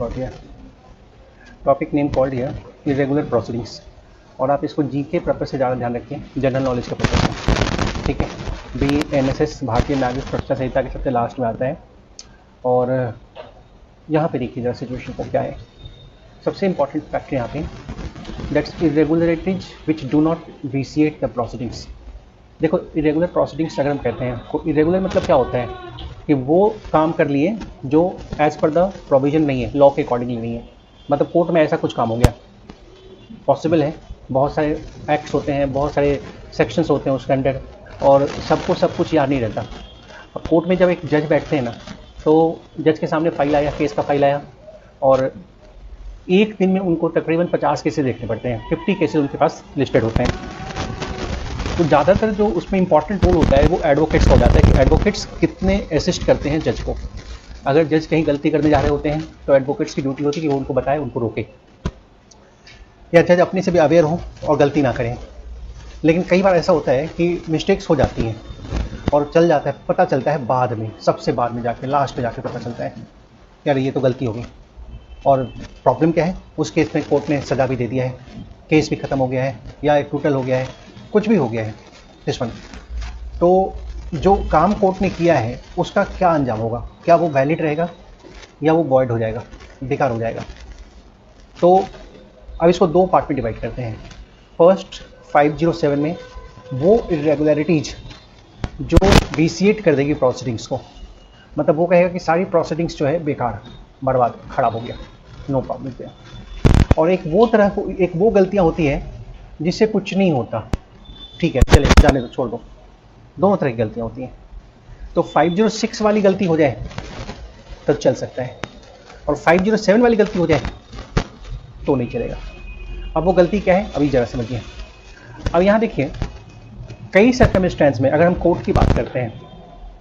Got here. Topic name called here irregular proceedings, और आप इसको जी के पर्पज से ज़्यादा ध्यान रखिए, जनरल नॉलेज के पर्पज से, ठीक है। BNSS भारतीय नागरिक सुरक्षा संहिता के सबसे लास्ट में आता है, और यहाँ पे देखिए जरा सिचुएशन को क्या है। सबसे इंपॉर्टेंट फैक्टर यहाँ पे that's irregularities which do not vitiate the proceedings. देखो इरेगुलर प्रोसीडिंग्स अगर हम कहते हैं तो इरेगुलर मतलब क्या होता है कि वो काम कर लिए जो एज पर द प्रोविजन नहीं है, लॉ के अकॉर्डिंगली नहीं है। मतलब कोर्ट में ऐसा कुछ काम हो गया, पॉसिबल है, बहुत सारे एक्ट्स होते हैं, बहुत सारे सेक्शंस होते हैं उसके अंडर, और सबको सब कुछ याद नहीं रहता। अब कोर्ट में जब एक जज बैठते हैं ना, तो जज के सामने फाइल आया, केस का फाइल आया, और एक दिन में उनको तकरीबन 50 केसेस देखने पड़ते हैं, 50 केसेस उनके पास लिस्टेड होते हैं। तो ज़्यादातर जो उसमें इंपॉर्टेंट रोल होता है वो एडवोकेट्स का हो जाता है कि एडवोकेट्स कितने असिस्ट करते हैं जज को। अगर जज कहीं गलती करने जा रहे होते हैं तो एडवोकेट्स की ड्यूटी होती है कि वो उनको बताए, उनको रोके, या जज अपने से भी अवेयर हो और गलती ना करें। लेकिन कई बार ऐसा होता है कि मिस्टेक्स हो जाती हैं और चल जाता है, पता चलता है बाद में, सबसे बाद में जाके, लास्ट में जाके पता चलता है यार ये तो गलती हो गई। और प्रॉब्लम क्या है, उस केस में कोर्ट ने सज़ा भी दे दिया है, केस भी ख़त्म हो गया है, या एक टोटल हो गया है, कुछ भी हो गया है दिस वन। तो जो काम कोर्ट ने किया है उसका क्या अंजाम होगा, क्या वो वैलिड रहेगा या वो वॉइड हो जाएगा, बेकार हो जाएगा। तो अब इसको दो पार्ट में डिवाइड करते हैं। फर्स्ट 507 में वो इरेगुलरिटीज जो विसिएट कर देगी प्रोसीडिंग्स को, मतलब वो कहेगा कि सारी प्रोसीडिंग्स जो है बेकार, बर्बाद, खराब हो गया, नो प्रॉब्लम। और एक वो गलतियां होती है जिससे कुछ नहीं होता, ठीक है चले जाने दो, छोड़ दो, दोनों तरह की गलतियां होती हैं। तो 506 वाली गलती हो जाए तो चल सकता है, और 507 वाली गलती हो जाए तो नहीं चलेगा। अब वो गलती क्या है अभी जरा समझिए। अब यहाँ देखिए कई सर्कमस्टेंस में अगर हम कोर्ट की बात करते हैं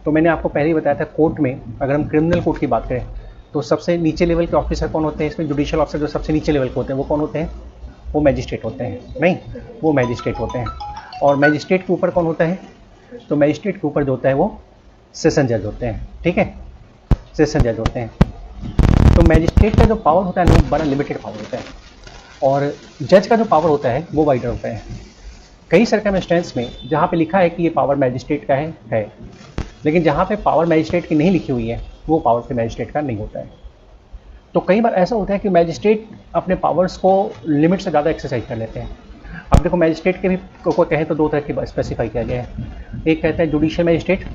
तो मैंने आपको पहले ही बताया था, कोर्ट में अगर हम क्रिमिनल कोर्ट की बात करें तो सबसे नीचे लेवल के ऑफिसर कौन होते हैं, इसमें जुडिशियल ऑफिसर जो सबसे नीचे लेवल के होते हैं वो कौन होते हैं, वो मैजिस्ट्रेट होते हैं, नहीं वो मैजिस्ट्रेट होते हैं। और मैजिस्ट्रेट के ऊपर कौन होता है, तो मैजिस्ट्रेट के ऊपर जो होता है वो सेशन जज होते हैं, ठीक है, सेशन जज होते हैं। तो मैजिस्ट्रेट का जो पावर होता है ना वो बड़ा लिमिटेड पावर होता है, और जज का जो पावर होता है वो वाइडर होता है। कई सर्कमस्टेंस में जहाँ पे लिखा है कि ये पावर मैजिस्ट्रेट का है, लेकिन जहाँ पे पावर मैजिस्ट्रेट की नहीं लिखी हुई है वो पावर फिर मैजिस्ट्रेट का नहीं होता है। तो कई बार ऐसा होता है कि मैजिस्ट्रेट अपने पावर्स को लिमिट से ज़्यादा एक्सरसाइज कर लेते हैं। अब देखो मैजिस्ट्रेट के भी को कहें तो दो तरह की स्पेसिफाई किया गया है। एक कहता है जुडिशियल मैजिस्ट्रेट,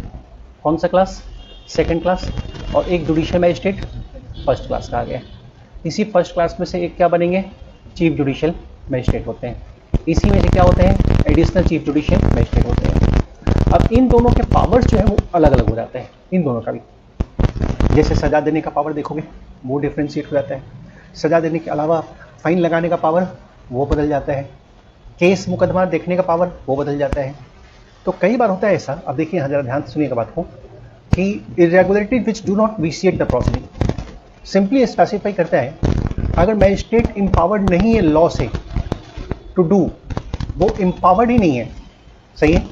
कौन सा क्लास, सेकंड क्लास, और एक जुडिशियल मैजिस्ट्रेट फर्स्ट क्लास कहा गया है। इसी फर्स्ट क्लास में से एक क्या बनेंगे, चीफ जुडिशियल मैजिस्ट्रेट होते हैं। इसी में से क्या होते हैं, एडिशनल चीफ जुडिशियल मैजिस्ट्रेट होते हैं। अब इन दोनों के पावर्स जो है वो अलग अलग हो जाते हैं, इन दोनों का भी। जैसे सजा देने का पावर देखोगे वो डिफ्रेंशिएट हो जाता है, सजा देने के अलावा फाइन लगाने का पावर वो बदल जाता है, केस मुकदमा देखने का पावर वो बदल जाता है। तो कई बार होता है ऐसा, अब देखिए यहाँ जरा ध्यान से सुनिएगा बात को, कि irregularity which do not vitiate the proceeding simply specify करता है अगर मैजिस्ट्रेट एम्पावर्ड नहीं है लॉ से टू डू, वो एम्पावर्ड ही नहीं है, सही है,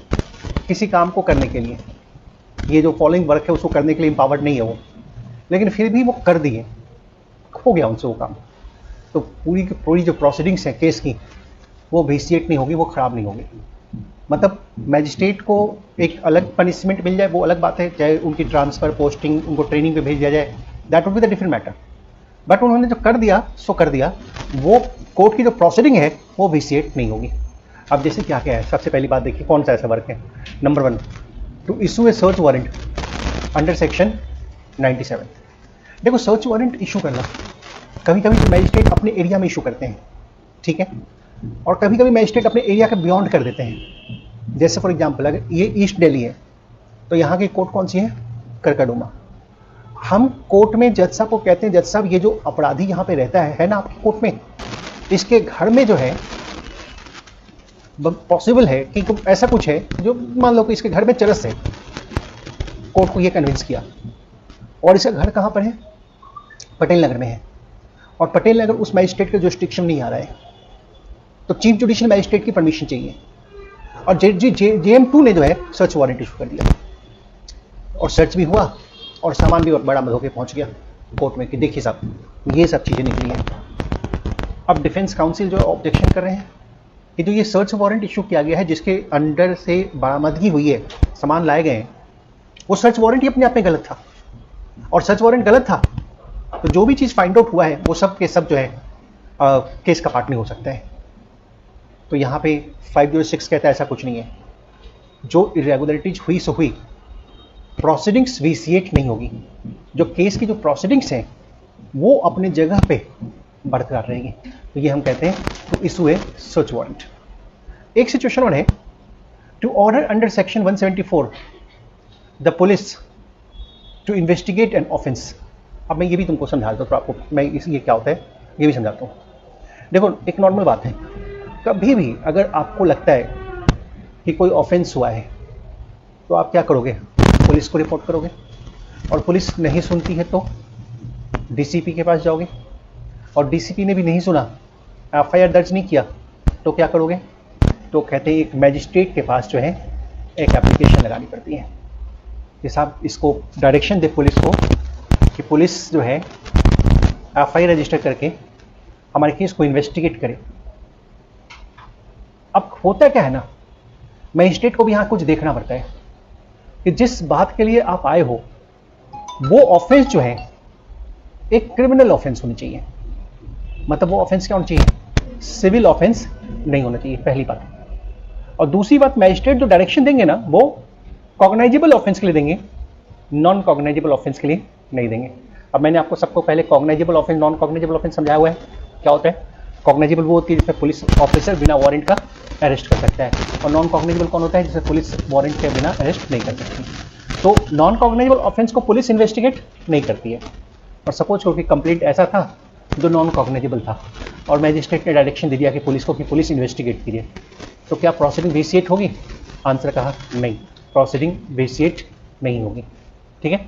किसी काम को करने के लिए, ये जो फॉलोइंग वर्क है उसको करने के लिए एम्पावर्ड नहीं है वो, लेकिन फिर भी वो कर दिए, हो गया उनसे वो काम, तो पूरी की पूरी जो प्रोसीडिंग्स है केस की वो विसिएट नहीं होगी, वो खराब नहीं होगी। मतलब मैजिस्ट्रेट को एक अलग पनिशमेंट मिल जाए वो अलग बात है, चाहे उनकी ट्रांसफ़र, पोस्टिंग, उनको ट्रेनिंग पे भेज दिया जाए, that would be the different matter. But उन्होंने जो कर दिया सो कर दिया, वो कोर्ट की जो प्रोसीडिंग है वो विसिएट नहीं होगी। अब जैसे क्या क्या है, सबसे पहली बात देखिए कौन सा ऐसा वर्क है। Number 1, to issue a search warrant under section 97। देखो सर्च वारंट इशू करना कभी कभी मैजिस्ट्रेट अपने एरिया में इशू करते हैं, ठीक है, और कभी कभी मैजिस्ट्रेट अपने एरिया के बियॉन्ड कर देते हैं। जैसे फॉर एग्जांपल अगर ये ईस्ट दिल्ली है तो यहाँ की कोर्ट कौन सी है, करकड़ुमा। हम कोर्ट में जज साहब को कहते हैं, जज साहब ये जो अपराधी यहाँ पे रहता है ना आपकी कोर्ट में, इसके घर में जो है पॉसिबल है कि ऐसा कुछ है जो मान लो कि इसके घर में चरस है, कोर्ट को ये कन्विंस किया, और इसका घर कहाँ पर है, पटेल नगर में है, और पटेल नगर उस मैजिस्ट्रेट के जुरिस्डिक्शन नहीं आ रहा है, तो चीफ जुडिशियल मैजिस्ट्रेट की परमिशन चाहिए, और JM2 ने जो है सर्च वारंट इशू कर दिया, और सर्च भी हुआ और सामान भी बड़ा होकर पहुंच गया कोर्ट में कि देखिए साहब ये सब चीज़ें निकली हैं। अब डिफेंस काउंसिल जो ऑब्जेक्शन कर रहे हैं कि जो ये सर्च वारंट इशू किया गया है जिसके अंडर से बरामदगी हुई है, सामान लाए गए हैं, वो सर्च वारंट ही अपने आप में गलत था। और सर्च वारंट गलत था तो जो भी चीज़ फाइंड आउट हुआ है वो सब के सब जो है केस का पार्ट नहीं हो सकता है। तो यहाँ पे 506 कहता है ऐसा कुछ नहीं है, जो इरेगुलरिटीज हुई सो हुई, प्रोसीडिंग्स विसिएट नहीं होगी। जो केस की जो प्रोसीडिंग्स हैं वो अपने जगह पे बरकरार रहेंगी। तो ये हम कहते हैं तो इशू है सर्च वारंट। एक सिचुएशन और है, to order under section 174 the police to investigate an offence. अब मैं ये भी तुमको समझाता हूँ, तो आपको मैं ये क्या होता है ये भी समझाता हूँ। देखो एक नॉर्मल बात है, कभी भी अगर आपको लगता है कि कोई ऑफेंस हुआ है तो आप क्या करोगे, पुलिस को रिपोर्ट करोगे, और पुलिस नहीं सुनती है तो डीसीपी के पास जाओगे, और डीसीपी ने भी नहीं सुना, एफआईआर दर्ज नहीं किया, तो क्या करोगे, तो कहते हैं एक मैजिस्ट्रेट के पास जो है एक एप्लीकेशन लगानी पड़ती है कि साहब इसको डायरेक्शन दे पुलिस को कि पुलिस जो है एफआईआर रजिस्टर करके हमारे केस को इन्वेस्टिगेट करे। अब होता क्या है ना, मैजिस्ट्रेट को भी यहाँ कुछ देखना पड़ता है कि जिस बात के लिए आप आए हो वो ऑफेंस जो है एक क्रिमिनल ऑफेंस होनी चाहिए। मतलब वो ऑफेंस क्या होना चाहिए, सिविल ऑफेंस नहीं होना चाहिए, पहली बात। और दूसरी बात, मैजिस्ट्रेट जो डायरेक्शन देंगे ना वो कॉग्नाइजेबल ऑफेंस के लिए देंगे, नॉन कॉग्नाइजेबल ऑफेंस के लिए नहीं देंगे। अब मैंने आपको सबको पहले cognisable offence non cognisable offence समझाया हुआ है। क्या होता है, कॉग्नाइजेबल वो होती है जिसमें पुलिस ऑफिसर बिना वारंट का अरेस्ट कर सकता है, और नॉन कॉग्नाइजेबल कौन होता है जिसमें पुलिस वारंट के बिना अरेस्ट नहीं कर सकती। तो नॉन कॉग्नाइजेबल ऑफेंस को पुलिस इन्वेस्टिगेट नहीं करती है। और सपोज करो कि कंप्लेंट ऐसा था जो नॉन कॉग्नाइजेबल था और मैजिस्ट्रेट ने डायरेक्शन दे दिया कि पुलिस को कि पुलिस इन्वेस्टिगेट कीजिए, तो क्या प्रोसीडिंग विसिएट होगी? आंसर कहा नहीं, प्रोसीडिंग विसिएट नहीं होगी। ठीक है।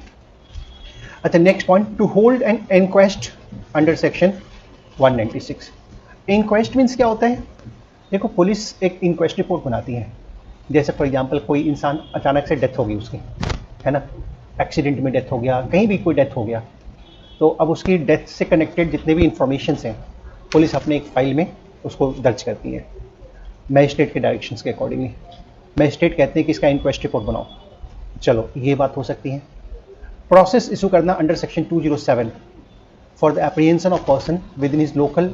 अच्छा, next point, to hold an inquest under section 196। Inquest means क्या होता है? देखो, पुलिस एक इंक्वेस्ट रिपोर्ट बनाती है। जैसे फॉर एग्जांपल कोई इंसान अचानक से डेथ हो गई उसकी, है ना, एक्सीडेंट में डेथ हो गया, कहीं भी कोई डेथ हो गया, तो अब उसकी डेथ से कनेक्टेड जितने भी इंफॉर्मेशंस हैं पुलिस अपने एक फाइल में उसको दर्ज करती है मैजिस्ट्रेट के डायरेक्शंस के अकॉर्डिंगली। मैजिस्ट्रेट कहते हैं कि इसका इंक्वेस्ट रिपोर्ट बनाओ। चलो, ये बात हो सकती है। प्रोसेस इशू करना under section 207 for the apprehension of person with in his local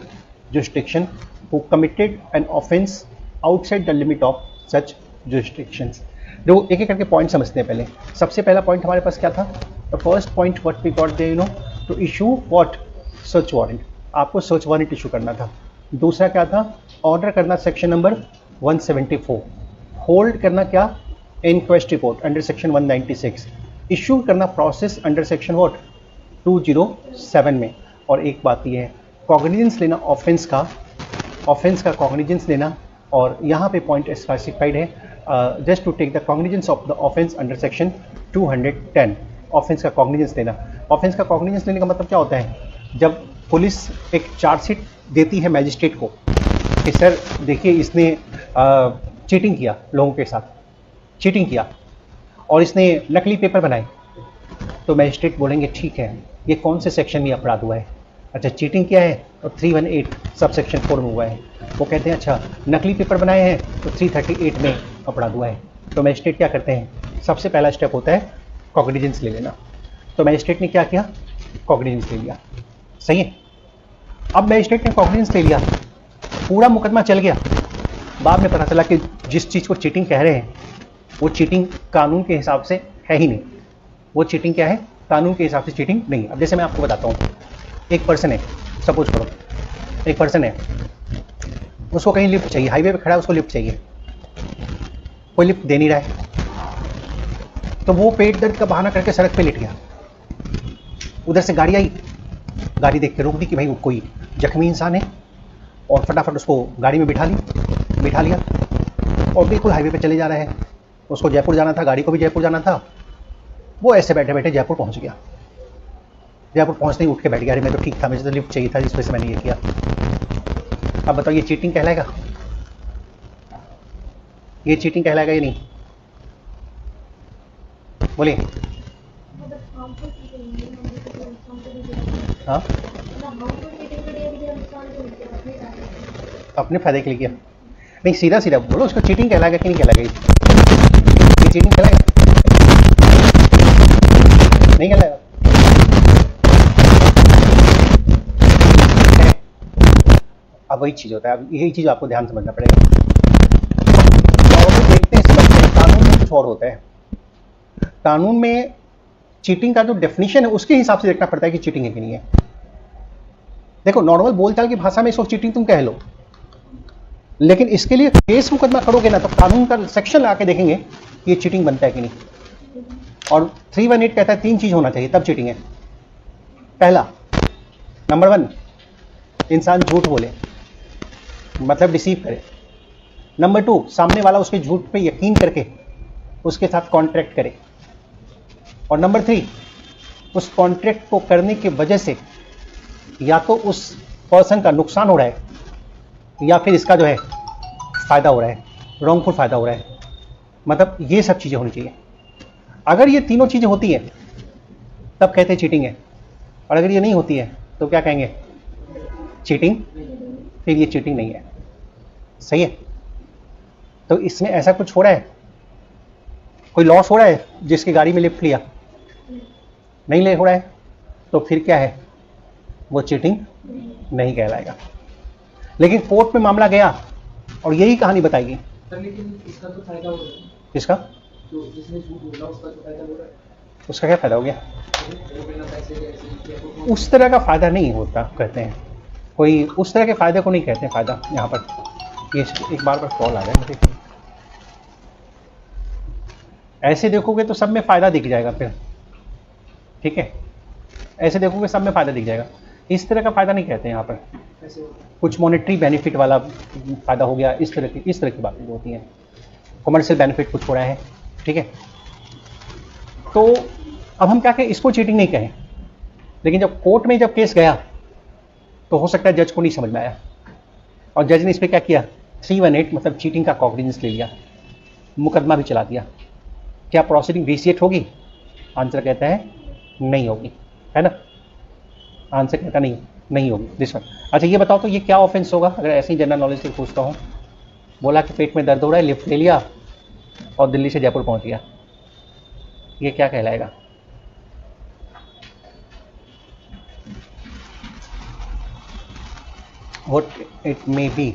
jurisdiction who committed an offence outside the limit of such jurisdictions. देखो, एक एक करके पॉइंट समझते हैं। पहले सबसे पहला पॉइंट हमारे पास क्या था? The first point what we got there, to issue what, search warrant. आपको सर्च वारंट इशू करना था। दूसरा क्या था? ऑर्डर करना, सेक्शन नंबर 174। होल्ड करना क्या? Inquest report under section 196। Issue करना प्रोसेस अंडर सेक्शन व्हाट, 207 में। और एक बात ये है, कॉग्निजेंस लेना ऑफेंस का कॉग्निजेंस लेना। और यहाँ पे पॉइंट स्पेसिफाइड है, just to take the cognizance of the offence under section 210। Offence का कॉग्निजेंस लेना। ऑफेंस का कॉग्निजेंस लेने का मतलब क्या होता है? जब पुलिस एक चार्जशीट देती है मैजिस्ट्रेट को कि सर देखिए इसने चीटिंग किया, लोगों के साथ चीटिंग किया और इसने नकली पेपर बनाए, तो मैजिस्ट्रेट बोलेंगे ठीक है, ये कौन से सेक्शन में अपराध हुआ है? अच्छा, चीटिंग किया है तो 318 सब सेक्शन 4 में हुआ है। वो कहते हैं अच्छा, नकली पेपर बनाए हैं तो 338 में अपराध हुआ है। तो मैजिस्ट्रेट क्या करते हैं? सबसे पहला स्टेप होता है कॉग्निजेंस ले लेना। तो मैजिस्ट्रेट ने क्या किया? कॉग्निजेंस ले लिया। सही है। अब मैजिस्ट्रेट ने कॉग्निजेंस ले लिया, पूरा मुकदमा चल गया। बाद में पता चला कि जिस चीज़ को चीटिंग कह रहे हैं वो चीटिंग कानून के हिसाब से है ही नहीं। वो चीटिंग क्या है? कानून के हिसाब से चीटिंग नहीं। अब जैसे मैं आपको बताता हूँ, एक पर्सन है, सपोज करो एक पर्सन है, उसको कहीं लिफ्ट चाहिए, हाईवे पे खड़ा है, उसको लिफ्ट चाहिए, कोई लिफ्ट दे नहीं रहा है, तो वो पेट दर्द का बहाना करके सड़क पे लेट गया। उधर से गाड़ी आई, गाड़ी देख के रोक दी कि भाई वो कोई जख्मी इंसान है, और फटाफट उसको गाड़ी में बिठा लिया और बिल्कुल हाईवे पे चले जा रहा है। उसको जयपुर जाना था, गाड़ी को भी जयपुर जाना था। वो ऐसे बैठे बैठे जयपुर पहुंच गया। जयपुर पहुंचते ही उठ के बैठ गया, अरे मैं तो ठीक था, मुझे तो लिफ्ट चाहिए था, जिस वजह से मैंने ये किया। अब बताओ, ये चीटिंग कहलाएगा? ये चीटिंग कहलाएगा या नहीं? बोलिए। हाँ, अपने फायदे के लिए किया। नहीं, सीधा सीधा बोलो, उसको चीटिंग कहलाएगा कि नहीं कहलाएगा? ये चीटिंग कहलाएगा नहीं कहलाएगा? अब वही चीज होता है, अब यही चीज आपको ध्यान समझना पड़ेगा। और देखते हैं, समझते हैं, कानून में कुछ और होता है। कानून में चीटिंग का जो डेफिनेशन है उसके हिसाब से देखना पड़ता है कि चीटिंग है कि नहीं है। देखो, नॉर्मल बोलचाल की भाषा में इसको चीटिंग तुम कह लो, लेकिन इसके लिए केस मुकदमा करोगे ना तो कानून का सेक्शन आके देखेंगे कि ये चीटिंग बनता है कि नहीं। और 318 कहता है 3 चीज होना चाहिए तब चीटिंग है। पहला, नंबर 1, इंसान झूठ बोले, मतलब डिसीव करे। नंबर 2, सामने वाला उसके झूठ पे यकीन करके उसके साथ कॉन्ट्रैक्ट करे। और नंबर 3, उस कॉन्ट्रैक्ट को करने की वजह से या तो उस पर्सन का नुकसान हो रहा है या फिर इसका जो है फायदा हो रहा है, रॉन्गफुल फायदा हो रहा है। मतलब ये सब चीजें होनी चाहिए। अगर ये तीनों चीजें होती हैं तब कहते हैं चीटिंग है, और अगर ये नहीं होती है तो क्या कहेंगे? चीटिंग। फिर ये चीटिंग नहीं है। सही है? तो इसमें ऐसा कुछ हो रहा है, कोई लॉस हो रहा है जिसकी गाड़ी में लिफ्ट लिया, नहीं ले हो रहा है, तो फिर क्या है? वो चीटिंग नहीं कहलाएगा। लेकिन कोर्ट में मामला गया और यही कहानी बताएगी। लेकिन इसका तो फायदा हो रहा है। किसका? तो जिसने झूठ बोला उसका तो फायदा हो रहा है। उसका क्या फायदा हो गया? वो बिना पैसे के ऐसे ही किया तो उस तरह का फायदा नहीं होता, कहते हैं कोई उस तरह के फायदे को नहीं कहते हैं फायदा। यहाँ पर ये एक बार कॉल आ रहा है मुझे। ऐसे देखोगे तो सब में फायदा दिख जाएगा फिर, ठीक है? ऐसे देखोगे सब में फायदा दिख जाएगा। इस तरह का फायदा नहीं कहते हैं यहाँ पर। ऐसे होता है। कुछ मॉनेटरी बेनिफिट वाला फायदा हो गया, इस तरह की बातें जो होती हैं। कमर्शियल बेनिफिट कुछ हो रहा है, ठीक है? तो अब हम क्या कहें? इसको चीटिंग नहीं कहें, लेकिन जब कोर्ट में जब केस गया तो हो सकता है जज को नहीं समझ में आया और जज ने इस पर क्या किया? 318 मतलब चीटिंग का कॉग्निजेंस ले लिया, मुकदमा भी चला दिया। क्या प्रोसीडिंग विसिएट होगी? आंसर कहता है नहीं होगी, है ना? आंसर कहता नहीं होगी दिस वन। अच्छा ये बताओ तो ये क्या ऑफेंस होगा? अगर ऐसे ही जनरल नॉलेज से पूछता हूँ, बोला कि पेट में दर्द हो रहा है, लिफ्ट ले लिया और दिल्ली से जयपुर पहुंच गया, ये क्या कहलाएगा? व्हाट इट मे बी,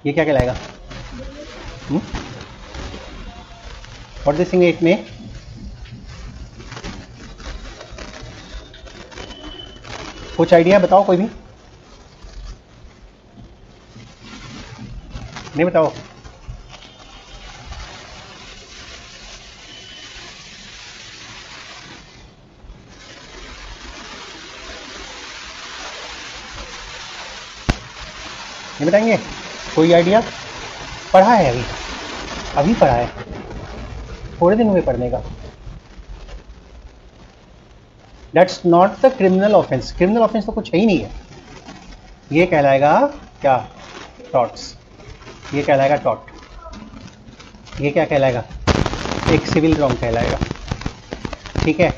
ये क्या कहलाएगा? What this thing it may, कुछ आइडिया बताओ कोई भी? नहीं बताओ? नहीं बताएंगे? कोई आइडिया? पढ़ा है अभी पढ़ा है, थोड़े दिन हुए पढ़ने का। That's not the criminal offence. Criminal offence तो कुछ है ही नहीं है। ये कहलाएगा क्या? टॉर्ट्स। ये कहलाएगा टॉर्ट। ये क्या कहलाएगा? एक सिविल रॉन्ग कहलाएगा, ठीक है?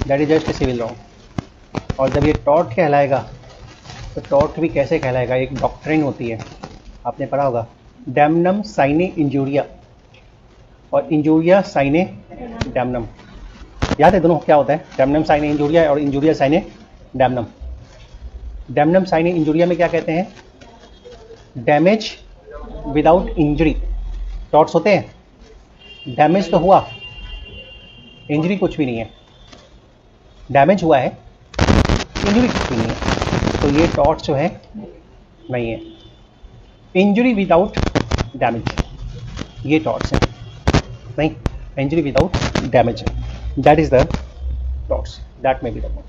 That is just a civil wrong. और जब ये टॉर्ट कहलाएगा तो टॉर्ट भी कैसे कहलाएगा? एक डॉक्ट्रिन होती है, आपने पढ़ा होगा, डैमनम साइने इंजूरिया और इंजूरिया साइने डैमनम। याद है दोनों क्या होता है? डैमनम साइने इंजूरिया और इंजूरिया साइने डैमनम। डैमनम साइने इंजूरिया में क्या कहते हैं? Damage without injury. टॉर्ट्स होते हैं, डैमेज तो हुआ, इंजरी कुछ भी नहीं है। डैमेज हुआ है, इंजरी कुछ भी नहीं है, तो ये टॉर्ट्स जो है नहीं है। इंजरी विदाउट डैमेज, ये टॉर्ट्स है। नहीं, injury without damage, that is the torts, that may be the one.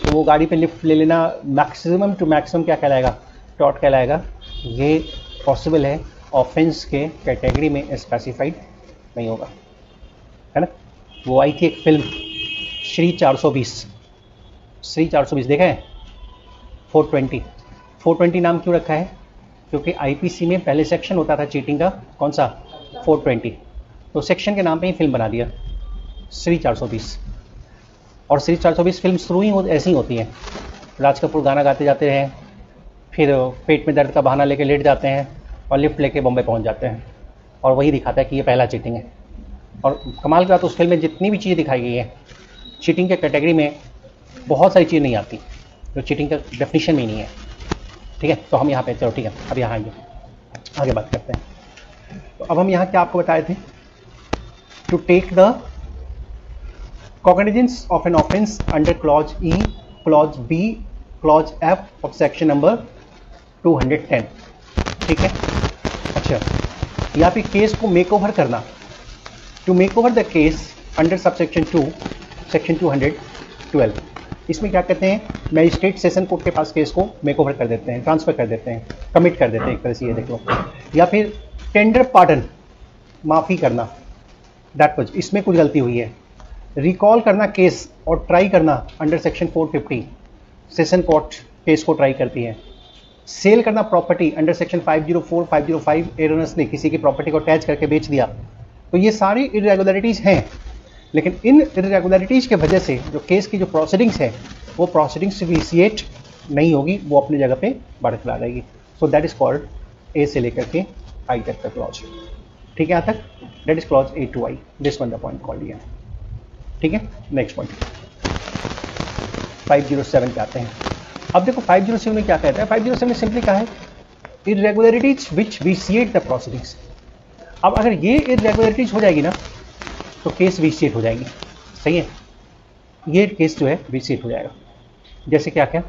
तो वो गाड़ी पे लिफ्ट ले लेना मैक्सिमम टू मैक्सिमम क्या कहलाएगा? टॉर्ट कहलाएगा। ये पॉसिबल है, ऑफेंस के कैटेगरी में स्पेसिफाइड नहीं होगा, है ना? वो आई थी एक फिल्म श्री 420, श्री 420 देखा है? 420 नाम क्यों रखा है? क्योंकि आईपीसी में पहले सेक्शन होता था चीटिंग का, कौन सा? 420। तो सेक्शन के नाम पे ही फिल्म बना दिया श्री 420। और श्री 420 फिल्म शुरू ही ऐसी ही होती हैं, राज कपूर गाना गाते जाते हैं, फिर पेट में दर्द का बहाना लेके लेट जाते हैं और लिफ्ट लेके बॉम्बे पहुंच जाते हैं, और वही दिखाता है कि ये पहला चीटिंग है। और कमाल की बात, उस फिल्म में जितनी भी चीज़ें दिखाई गई है चीटिंग के कैटेगरी में बहुत सारी चीज़ें नहीं आती जो चीटिंग का डेफिनेशन में नहीं है। ठीक है, तो हम यहाँ पे चलो ठीक है, अब यहाँ आगे बात करते हैं। तो अब हम यहाँ क्या आपको बताए थे, to take the cognizance of an offense under clause E, clause B, clause F of section number 210। ठीक है, अच्छा, यहाँ पे केस को मेक ओवर करना, to make over the case under subsection 2 section 212। इसमें क्या कहते हैं, मैजिस्ट्रेट सेशन कोर्ट के पास केस को मेक ओवर कर देते हैं, ट्रांसफर कर देते हैं, कमिट कर देते हैं एक तरह से, ये देख लो। या फिर टेंडर पार्डन, माफ़ी करना, दैट वाज, इसमें कुछ गलती हुई है। रिकॉल करना केस और ट्राई करना under section 450, session court case को ट्राई करती है। सेल करना प्रॉपर्टी अंडर सेक्शन 504 505, एरोनस ने किसी की प्रॉपर्टी को अटैच करके बेच दिया। तो ये सारी इरेगुलरिटीज़ हैं, लेकिन इन इरेगुलरिटीज़ के वजह से जो केस की जो प्रोसीडिंग्स है वो प्रोसीडिंग्स विसिएट नहीं होगी, वो अपनी जगह पे बरकरार रहेगी। So that is called a से लेकर के आई तक का क्लॉज। ठीक है, यहाँ तक that is clause A to I, this one the point called here. ठीक है, नेक्स्ट पॉइंट 507 पे आते हैं। अब देखो 507 में क्या कहता है, 507 में सिंपली क्या है, इरेगुलरिटीज विच विसिएट द प्रोसीडिंग्स। अब अगर ये इरेगुलरिटीज हो जाएगी ना तो केस विसिएट हो जाएगी, सही है, ये केस जो है विसिएट हो जाएगा। जैसे क्या क्या,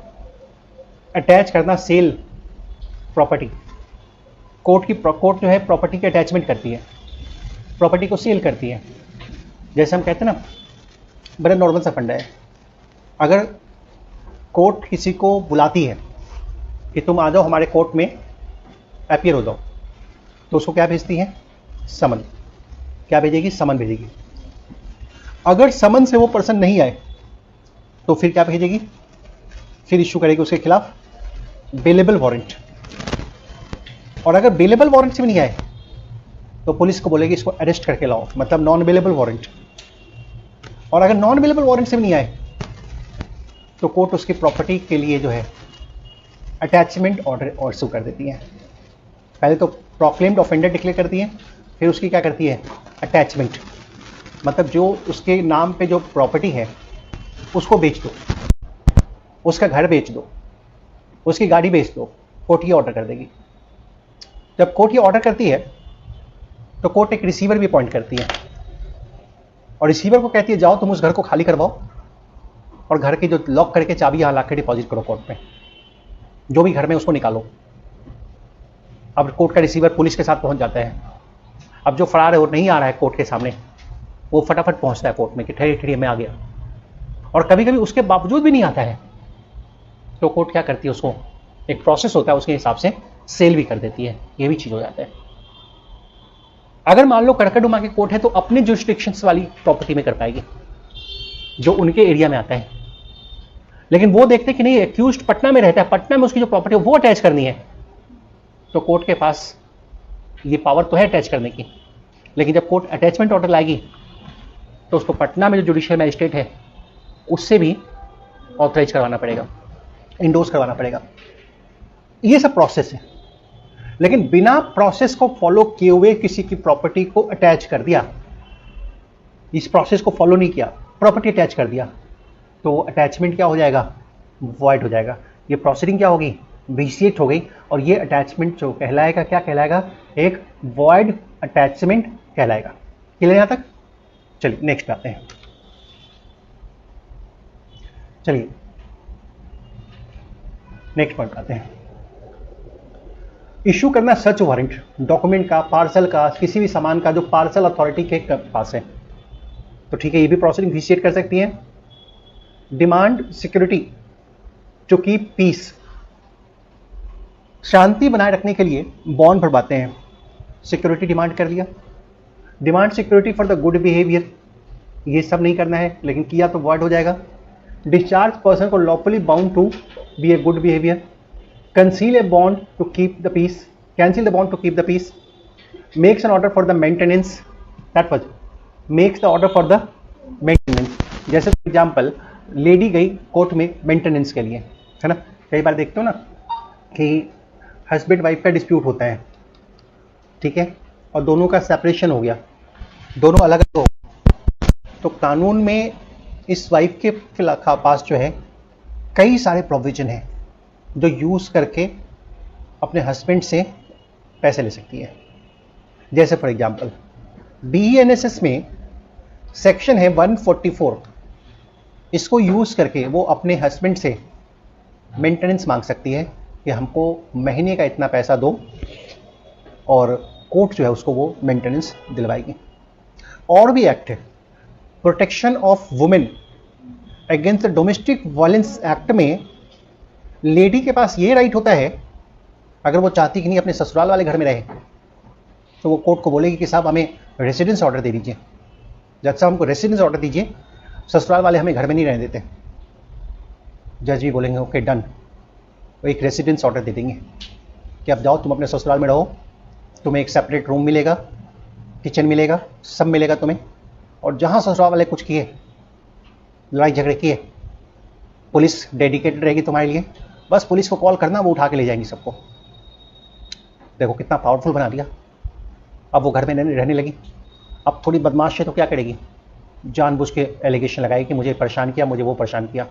अटैच करना सेल प्रॉपर्टी, कोर्ट जो है प्रॉपर्टी की अटैचमेंट करती है, प्रॉपर्टी को सेल करती है। जैसे हम कहते हैं ना, बड़ा नॉर्मल सा फंडा है, अगर कोर्ट किसी को बुलाती है कि तुम आ जाओ हमारे कोर्ट में अपीयर हो जाओ, तो उसको क्या भेजती है, समन। क्या भेजेगी, समन भेजेगी। अगर समन से वो पर्सन नहीं आए तो फिर क्या भेजेगी, फिर इश्यू करेगी उसके खिलाफ बेलेबल वारंट। और अगर बेलेबल वारंट से भी नहीं आए तो पुलिस को बोलेगी इसको अरेस्ट करके लाओ, मतलब नॉन बेलेबल वारंट। और अगर नॉन बेलेबल वारंट से भी नहीं आए तो कोर्ट उसकी प्रॉपर्टी के लिए जो है अटैचमेंट ऑर्डर इशू कर देती है। पहले तो प्रोक्लेम्ड ऑफेंडर डिक्लेयर करती है, फिर उसकी क्या करती है, अटैचमेंट, मतलब जो उसके नाम पे जो प्रॉपर्टी है उसको बेच दो, उसका घर बेच दो, उसकी गाड़ी बेच दो, कोर्ट ये ऑर्डर कर देगी। जब कोर्ट ये ऑर्डर करती है तो कोर्ट एक रिसीवर भी अपॉइंट करती है, और रिसीवर को कहती है जाओ तुम उस घर को खाली करवाओ और घर की जो लॉक करके चाबी यहाँ ला के डिपॉजिट करो कोर्ट में, जो भी घर में उसको निकालो। अब कोर्ट का रिसीवर पुलिस के साथ पहुंच जाता है। अब जो फरार है वो नहीं आ रहा है कोर्ट के सामने, वो फटाफट पहुंचता है कोर्ट में कि ठहरिए ठहरिए मैं आ गया। और कभी कभी उसके बावजूद भी नहीं आता है तो कोर्ट क्या करती है, उसको एक प्रोसेस होता है उसके हिसाब से सेल भी कर देती है। ये भी चीज़ हो जाता है। अगर मान लो कड़कड़ुमा की कोर्ट है तो अपने जुरिस्डिक्शंस वाली प्रॉपर्टी में कर पाएगी जो उनके एरिया में आता है, लेकिन वो देखते कि नहीं एक्यूज्ड पटना में रहता है, पटना में उसकी जो प्रॉपर्टी है वो अटैच करनी है, तो कोर्ट के पास ये पावर तो है अटैच करने की, लेकिन जब कोर्ट अटैचमेंट ऑर्डर लाएगी तो उसको पटना में जो जुडिशियल मैजिस्ट्रेट है उससे भी ऑथराइज करवाना पड़ेगा, इंडोर्स करवाना पड़ेगा। ये सब प्रोसेस है। लेकिन बिना प्रोसेस को फॉलो किए हुए किसी की प्रॉपर्टी को अटैच कर दिया, इस प्रोसेस को फॉलो नहीं किया, प्रॉपर्टी अटैच कर दिया, तो अटैचमेंट क्या हो जाएगा, वॉइड हो जाएगा। ये प्रोसीडिंग क्या होगी, विसिएट हो गई, और ये अटैचमेंट जो कहलाएगा क्या कहलाएगा, एक वॉइड अटैचमेंट कहलाएगा। क्लियर यहां तक? चलिए नेक्स्ट आते हैं। चलिए नेक्स्ट पॉइंट आते हैं। इशू करना सर्च वारंट, डॉक्यूमेंट का, पार्सल का, किसी भी सामान का जो पार्सल अथॉरिटी के पास है, तो ठीक है, ये भी प्रोसीडिंग विसिएट कर सकती है। Demand security to keep peace, शांति बनाए रखने के लिए बॉन्ड भरवाते हैं, सिक्योरिटी डिमांड कर लिया। Demand security for the good behaviour, ये सब नहीं करना है, लेकिन किया तो वॉइड हो जाएगा। डिस्चार्ज पर्सन को lawfully bound to be a good behaviour, conceal a bond to keep the peace, cancel the bond to keep the peace, makes an order for the maintenance, that was makes the order for the maintenance. जैसे example, lady गई court में maintenance के लिए, है ना। कई बार देखते हो ना कि हस्बैंड वाइफ का डिस्प्यूट होता है, ठीक है, और दोनों का सेपरेशन हो गया, दोनों अलग अलग हो गए, तो कानून में इस वाइफ के पास जो है कई सारे प्रोविजन हैं जो यूज़ करके अपने हस्बैंड से पैसे ले सकती है। जैसे फॉर एग्जांपल BENSS में सेक्शन है 144, इसको यूज़ करके वो अपने हस्बैंड से मेंटेनेंस मांग सकती है कि हमको महीने का इतना पैसा दो, और कोर्ट जो है उसको वो मेंटेनेंस दिलवाएगी। और भी एक्ट है, protection of women against the domestic violence act में लेडी के पास ये राइट होता है, अगर वो चाहती कि नहीं अपने ससुराल वाले घर में रहे, तो वो कोर्ट को बोलेगी कि साहब हमें रेसिडेंस ऑर्डर दे दीजिए, जज साहब हमको रेसिडेंस ऑर्डर दीजिए, ससुराल वाले हमें घर में नहीं रहने देते। जज भी बोलेंगे ओके डन, वो एक रेसिडेंस ऑर्डर दे देंगे कि अब जाओ तुम अपने ससुराल में रहो, तुम्हें एक सेपरेट रूम मिलेगा, किचन मिलेगा, सब मिलेगा तुम्हें, और जहाँ ससुराल वाले कुछ किए, लड़ाई झगड़े किए, पुलिस डेडिकेटेड रहेगी तुम्हारे लिए, बस पुलिस को कॉल करना, वो उठा के ले जाएंगी सबको। देखो कितना पावरफुल बना दिया। अब वो घर में रहने लगी, अब थोड़ी बदमाश है तो क्या करेगी, जानबूझ के एलिगेशन लगाएगी कि मुझे परेशान किया, मुझे वो परेशान किया,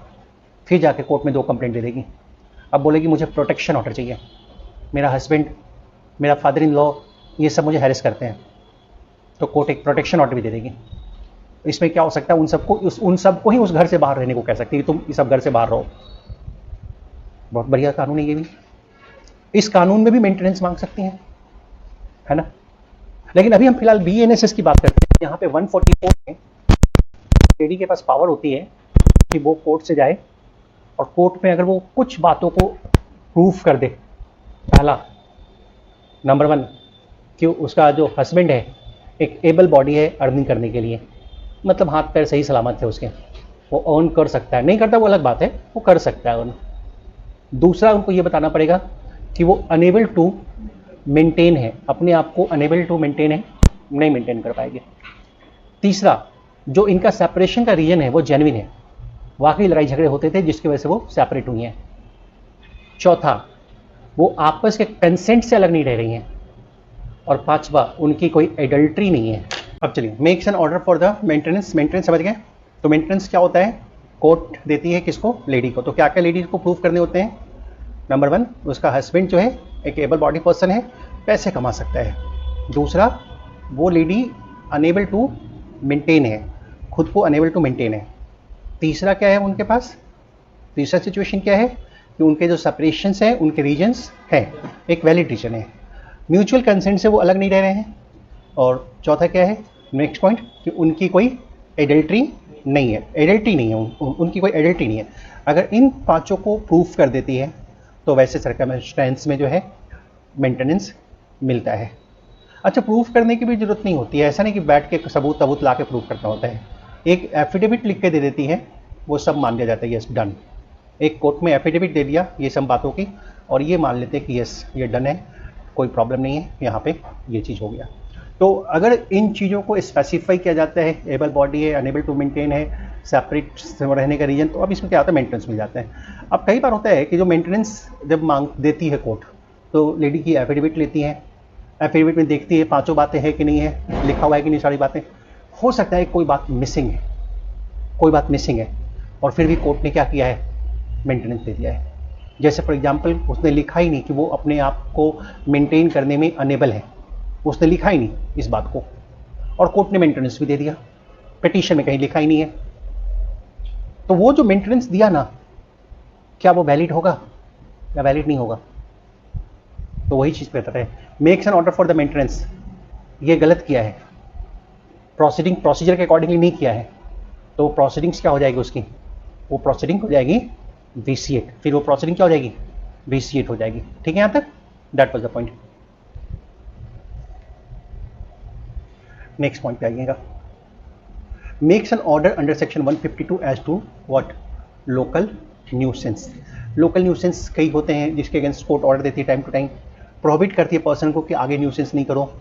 फिर जाके कोर्ट में 2 कंप्लेंट दे देगी। अब बोलेगी मुझे प्रोटेक्शन ऑर्डर चाहिए, मेरा हस्बैंड, मेरा फादर इन लॉ ये सब मुझे हैरेस करते हैं, तो कोर्ट एक प्रोटेक्शन ऑर्डर भी दे देगी। इसमें क्या हो सकता है, उन सबको ही उस घर से बाहर रहने को कह सकती है कि तुम इस सब घर से बाहर रहो। बहुत बढ़िया कानून है ये भी। इस कानून में भी मेंटेनेंस मांग सकती हैं, है ना। लेकिन अभी हम फिलहाल BENSS की बात करते हैं। यहाँ पे 144 में लेडी के पास पावर होती है कि वो कोर्ट से जाए, और कोर्ट में अगर वो कुछ बातों को प्रूफ कर दे, पहला नंबर 1 कि उसका जो हस्बैंड है एक एबल बॉडी है अर्निंग करने के लिए, मतलब हाथ पैर सही सलामत है उसके, वो अर्न कर सकता है, नहीं करता वो अलग बात है, वो कर सकता है अर्न। दूसरा उनको ये बताना पड़ेगा कि वो अनेबल टू मेंटेन है, अपने आप को अनेबल टू मेंटेन है, नहीं मेंटेन कर पाएंगे। तीसरा, जो इनका सेपरेशन का रीजन है वो जेन्युइन है, वाकई लड़ाई झगड़े होते थे जिसकी वजह से वो सेपरेट हुई हैं। चौथा, वो आपस के कंसेंट से अलग नहीं रह रही हैं। और पांचवा, उनकी कोई एडल्ट्री नहीं है। अब चलिए, makes an order for the maintenance. Maintenance समझ गए। तो मेंटेनेंस क्या होता है, कोर्ट देती है किसको, लेडी को। तो क्या क्या लेडी को प्रूफ करने होते हैं। नंबर 1, उसका हस्बैंड जो है एक एबल बॉडी पर्सन है, पैसे कमा सकता है। दूसरा, वो लेडी अनेबल टू मेंटेन है, खुद को अनेबल टू मेंटेन है। तीसरा क्या है उनके पास, तीसरा सिचुएशन क्या है कि उनके जो सेपरेशंस हैं उनके रीजन्स हैं, एक वैलिड रीजन है, म्यूचुअल कंसेंट से वो अलग नहीं रह रहे हैं। और चौथा क्या है, नेक्स्ट पॉइंट, कि उनकी कोई एडल्ट्री नहीं है, एडल्ट्री नहीं है, उनकी कोई एडल्ट्री नहीं है। अगर इन पांचों को प्रूफ कर देती है तो वैसे सर्कमस्टेंस में जो है मेंटेनेंस मिलता है। अच्छा, प्रूफ करने की भी जरूरत नहीं होती है, ऐसा नहीं कि बैठ के सबूत तबूत ला के प्रूफ करना होता है। एक एफिडेविट लिख के दे देती है, वो सब मान लिया जाता है, यस डन। एक कोर्ट में एफिडेविट दे दिया ये सब बातों की, और ये मान लेते हैं कि यस ये डन है, कोई प्रॉब्लम नहीं है, यहाँ पे ये चीज़ हो गया। तो अगर इन चीज़ों को स्पेसिफाई किया जाता है, एबल बॉडी है, अनेबल टू मेंटेन है, सेपरेट रहने का रीजन, तो अब इसमें क्या होता है, मेंटेनेंस मिल जाता है। अब कई बार होता है कि जो मेंटेनेंस जब मांग देती है कोर्ट, तो लेडी की एफिडेविट लेती है, एफिडेविट में देखती है पांचों बातें हैं कि नहीं है, लिखा हुआ है कि नहीं सारी बातें। हो सकता है कोई बात मिसिंग है, कोई बात मिसिंग है, और फिर भी कोर्ट ने क्या किया है, मेंटेनेंस दे दिया है। जैसे फॉर एग्जांपल उसने लिखा ही नहीं कि वो अपने आप को मेंटेन करने में अनेबल है, उसने लिखा ही नहीं इस बात को, और कोर्ट ने मेंटेनेंस भी दे दिया, पिटीशन में कहीं लिखा ही नहीं है। तो वो जो मेंटेनेंस दिया ना, क्या वो वैलिड होगा या वैलिड नहीं होगा। तो वही चीज़ कहता है, makes an order for the maintenance, ये गलत किया है, प्रोसीजर के अकॉर्डिंगली नहीं किया है, तो प्रोसीडिंग्स क्या हो जाएगी उसकी, वो प्रोसीडिंग हो जाएगी वीसीएट, फिर वो प्रोसीडिंग क्या हो जाएगी, वीसीएट हो जाएगी। ठीक है, यहाँ तक that was the point. Next point पे आइएगा, makes an order under section 152 as to what, local nuisance. Local nuisance कई होते हैं जिसके अगेंस्ट कोर्ट ऑर्डर देती है टाइम टू टाइम, प्रोहिबिट करती है पर्सन को कि आगे न्यूसेंस नहीं करो।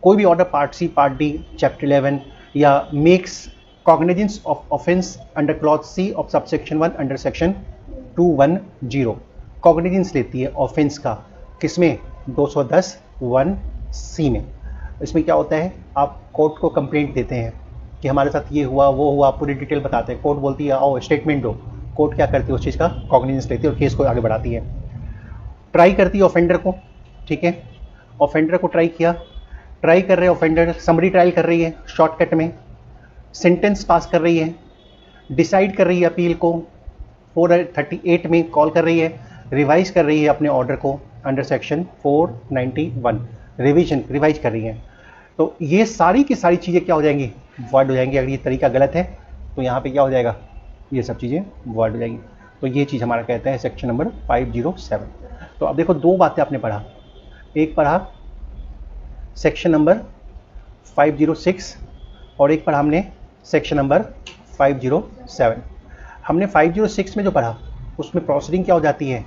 कोई भी order part C, part D, chapter 11, या makes cognizance of offence under clause C of subsection 1 under section 210 cognizance लेती है ऑफेंस का, किसमें 210(1)(c) में। इसमें क्या होता है, आप कोर्ट को कंप्लेंट देते हैं कि हमारे साथ ये हुआ वो हुआ, पूरी डिटेल बताते हैं, कोर्ट बोलती है आओ स्टेटमेंट दो, कोर्ट क्या करती है उस चीज़ का कॉग्निजेंस लेती है और केस को आगे बढ़ाती है। ट्राई करती है ऑफेंडर को, ठीक है, ऑफेंडर को ट्राई किया, ट्राई कर रहे ऑफेंडर, समरी ट्रायल कर रही है शॉर्टकट में, सेंटेंस पास कर रही है, डिसाइड कर रही है अपील को, 438 में कॉल कर रही है, रिवाइज कर रही है अपने ऑर्डर को अंडर सेक्शन 491, रिवाइज कर रही है। तो ये सारी की सारी चीज़ें क्या हो जाएंगी, वॉइड हो जाएंगी। अगर ये तरीका गलत है तो यहाँ पे क्या हो जाएगा, ये सब चीज़ें वॉइड हो जाएंगी। तो ये चीज़ हमारा कहता है सेक्शन नंबर 507। तो अब देखो दो बातें आपने पढ़ा, एक पढ़ा सेक्शन नंबर 506 और एक पढ़ा हमने सेक्शन नंबर 507। हमने 506 में जो पढ़ा उसमें प्रोसीडिंग क्या हो जाती है,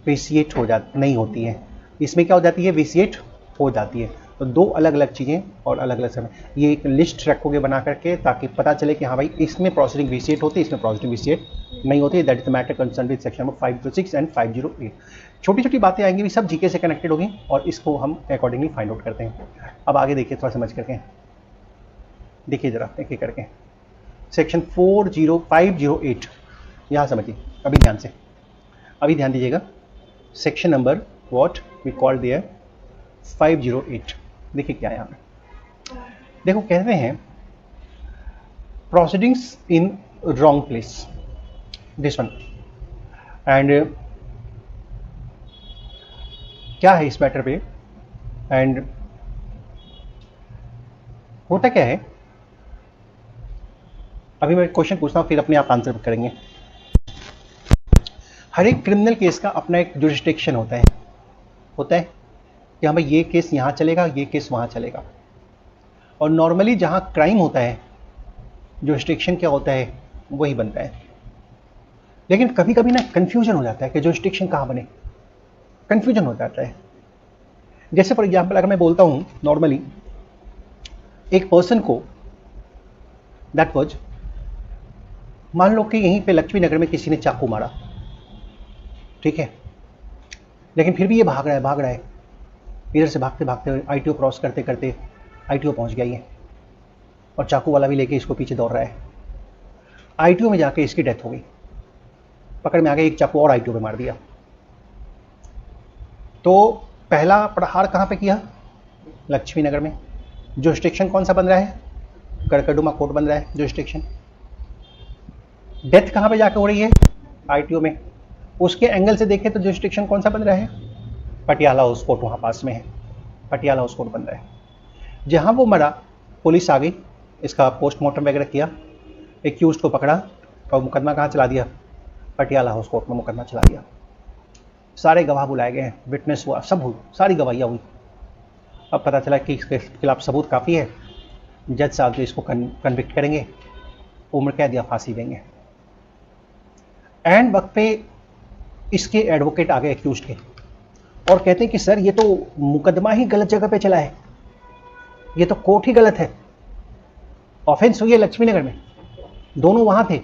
विसिएट हो जाती नहीं होती है, इसमें क्या हो जाती है, विसिएट हो जाती है। तो दो अलग अलग चीज़ें और अलग अलग समय, ये एक लिस्ट रखोगे बना करके ताकि पता चले कि हाँ भाई इसमें प्रोसीडिंग विसिएट होती है, इसमें प्रोसीडिंग विसिएट नहीं होती है। That is the matter concern with section number 506 and 508। छोटी छोटी बातें आएंगी भी, सब जीके से कनेक्टेड होगी और इसको हम अकॉर्डिंगली फाइंड आउट करते हैं। अब आगे देखिए थोड़ा समझ करके, देखिए जरा एक एक करके सेक्शन 508 यहाँ समझिए, अभी ध्यान से, अभी ध्यान दीजिएगा। Section number what we called there 508, देखिए क्या है यहाँ पे, देखो कहते हैं proceedings in wrong place, this one, and क्या है इस मैटर पे, एंड होता क्या है, अभी मैं क्वेश्चन पूछता हूँ फिर अपने आप आंसर करेंगे। हर एक क्रिमिनल केस का अपना एक जुरिस्डिक्शन होता है कि हाँ भाई ये केस यहाँ चलेगा, ये केस वहाँ चलेगा। और नॉर्मली जहाँ क्राइम होता है जुरिस्डिक्शन क्या होता है वही बनता है। लेकिन कभी कभी ना कन्फ्यूजन हो जाता है कि जुरिस्डिक्शन कहाँ बने, कन्फ्यूजन हो जाता है। जैसे फॉर एग्जाम्पल अगर मैं बोलता हूँ नॉर्मली एक पर्सन को, दैट वाज, मान लो कि यहीं पे लक्ष्मी नगर में किसी ने चाकू मारा, ठीक है, लेकिन फिर भी ये भाग रहा है, इधर से भागते भागते आईटीओ क्रॉस करते करते आईटीओ पहुंच गया ये, और चाकू वाला भी लेके इसको पीछे दौड़ रहा है। आईटीओ में जाके इसकी डेथ हो गई, पकड़ में आ गया, एक चाकू और आईटीओ पे मार दिया। तो पहला प्रहार कहाँ पे किया, लक्ष्मी नगर में। जुरिस्डिक्शन कौन सा बन रहा है, कड़कड़डुमा कोर्ट बन रहा है जुरिस्डिक्शन। डेथ कहाँ पे जाके हो रही है, आईटीओ में। उसके एंगल से देखें तो जुरिस्डिक्शन कौन सा बन रहा है, पटियाला हाउस कोर्ट वहाँ पास में है, पटियाला हाउस कोर्ट बन रहा है। जहाँ वो मरा पुलिस आ गई, इसका पोस्टमार्टम वगैरह किया, एक्यूज्ड को पकड़ा और मुकदमा कहाँ चला दिया, पटियाला हाउस कोर्ट में मुकदमा चला दिया। सारे गवाह बुलाए गए हैं, विटनेस हुआ, सब हुई, सारी गवाहियाँ हुई। अब पता चला कि इसके खिलाफ सबूत काफ़ी है, जज साहब जो इसको कन्विक्ट करेंगे, उम्र कैद या फांसी देंगे। एंड वक्त पे इसके एडवोकेट आ गए एक्यूज्ड के और कहते हैं कि सर ये तो मुकदमा ही गलत जगह पे चला है, ये तो कोर्ट ही गलत है, ऑफेंस हुई है लक्ष्मी नगर में, दोनों वहां थे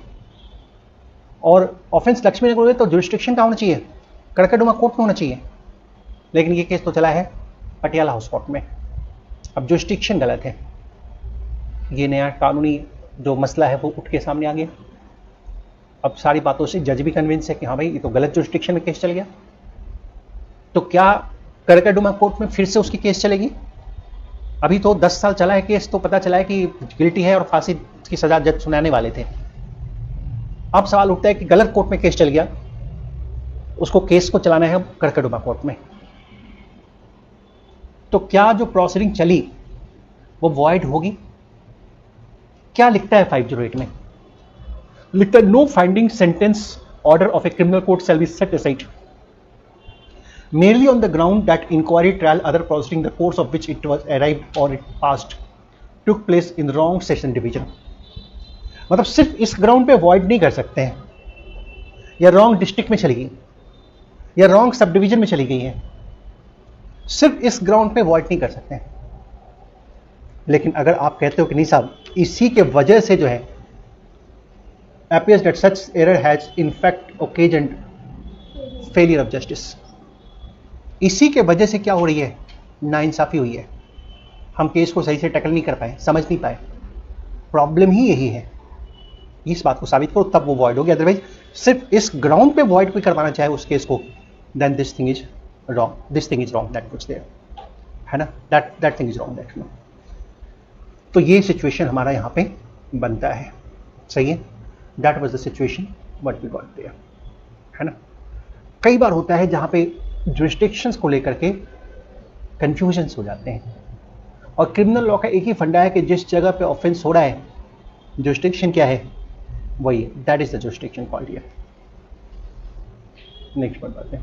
और ऑफेंस लक्ष्मी नगर में, तो जुरिस्डिक्शन का होना चाहिए, कड़कड़डुमा कोर्ट में होना चाहिए, लेकिन ये केस तो चला है पटियाला हाउस कोर्ट में। अब जुरिस्डिक्शन गलत है, ये नया कानूनी जो मसला है वो उठ के सामने आ गया। अब सारी बातों से जज भी कन्विंस है कि हाँ भाई ये तो गलत जुरिस्डिक्शन में केस चल गया। तो क्या कड़कड़डुमा कोर्ट में फिर से उसकी केस चलेगी? अभी तो 10 साल चला है केस, तो पता चला है कि गिल्टी है और फांसी की सजा जज सुनाने वाले थे। अब सवाल उठता है कि गलत कोर्ट में केस चल गया, उसको केस को चलाना है अब कड़कड़डुमा कोर्ट में, तो क्या जो प्रोसीडिंग चली वो वॉइड होगी? क्या लिखता है 508 में? लिखता है no finding sentence order of a criminal court shall be set aside merely on the ground that inquiry, trial, other proceeding, the course of which it was arrived or it passed, took place in wrong session division. मतलब सिर्फ इस ground पे avoid नहीं कर सकते हैं, या wrong district में चली गई या रॉन्ग सब डिवीजन में चली गई है, सिर्फ इस ग्राउंड पे अवॉइड नहीं कर सकते हैं। लेकिन अगर आप कहते हो कि नहीं साहब इसी के वजह से जो है appears that such error has in fact occasioned failure of justice. इसी के वजह से क्या हो रही है, नाइंसाफी हुई है, हम केस को सही से टैकल नहीं कर पाए, समझ नहीं पाए। प्रॉब्लम ही यही है, इस बात को साबित करो तब वो वॉइड होगी। अदरवाइज सिर्फ इस ग्राउंड पे वॉइड कोई करवाना चाहे उस केस को, then this thing is wrong, this thing is wrong, that कुछ देयर है ना, that thing is wrong, that no. तो ये सिचुएशन हमारा यहाँ पे बनता है, सही है। That was the situation what we got there, है ना। कई बार होता है जहाँ पे जुरिस्डिक्शंस को लेकर के कंफ्यूजन्स हो जाते हैं, और क्रिमिनल लॉ का एक ही फंडा है कि जिस जगह पे ऑफेंस हो रहा है जुरिस्डिक्शन क्या है, वही है, that is the jurisdiction called here. Next पर बात है,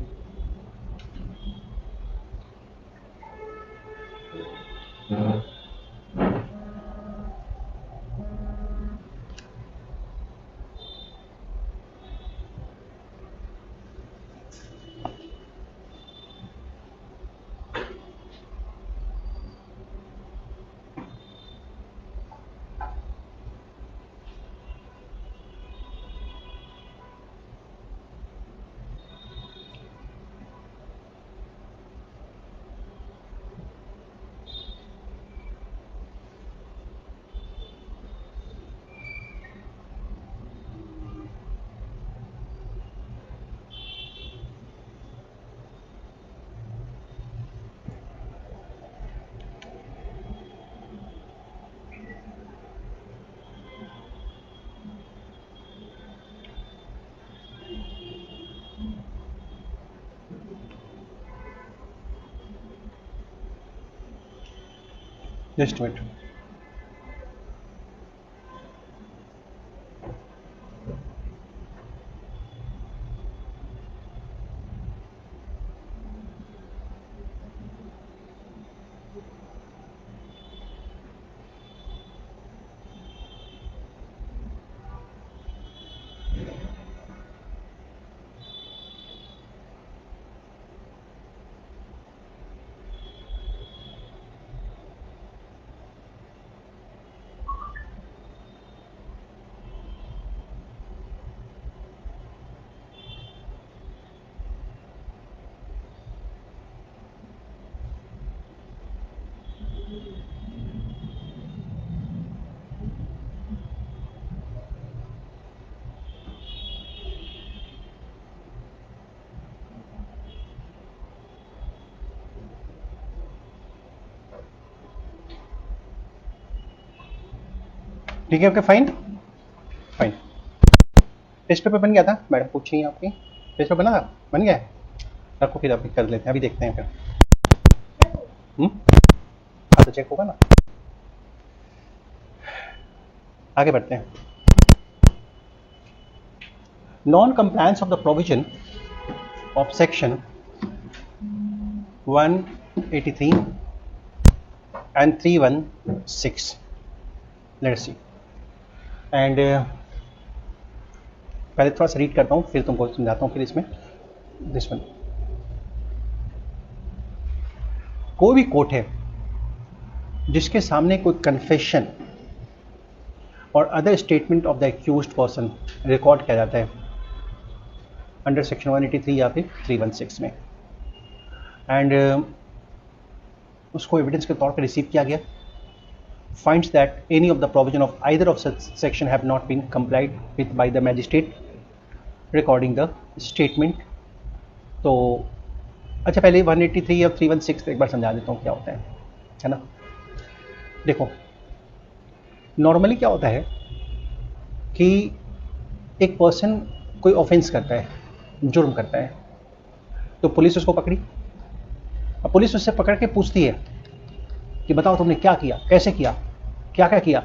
जस्ट मिनट। ठीक है, okay, fine fine. Test paper बन गया था, मैडम पूछ रही हैं आपकी, टेस्ट पेपर बना था, बन गया है, रखो फिर अभी कर लेते हैं, अभी देखते हैं फिर। हाँ तो चेक होगा ना, आगे बढ़ते हैं। Non compliance of the provision of section 183 and 316, let's see. And पहले थोड़ा सा रीड करता हूँ फिर तुमको समझाता हूँ। फिर इसमें दिस वन, कोई भी कोर्ट है जिसके सामने कोई confession or other statement of the accused person record किया जाता है अंडर सेक्शन 183 या फिर 316 में, एंड उसको एविडेंस के तौर पर रिसीव किया गया, finds that any of the provision of either of such section have not been complied with by the magistrate recording the statement। तो अच्छा, पहले 183 या 316 एक बार समझा देता हूँ क्या होता है ना। देखो, नॉर्मली क्या होता है कि एक पर्सन कोई ऑफेंस करता है, जुर्म करता है, तो पुलिस उसको पकड़ी, अब पुलिस उससे पकड़ के पूछती है कि बताओ तुमने क्या किया, कैसे किया, क्या क्या किया,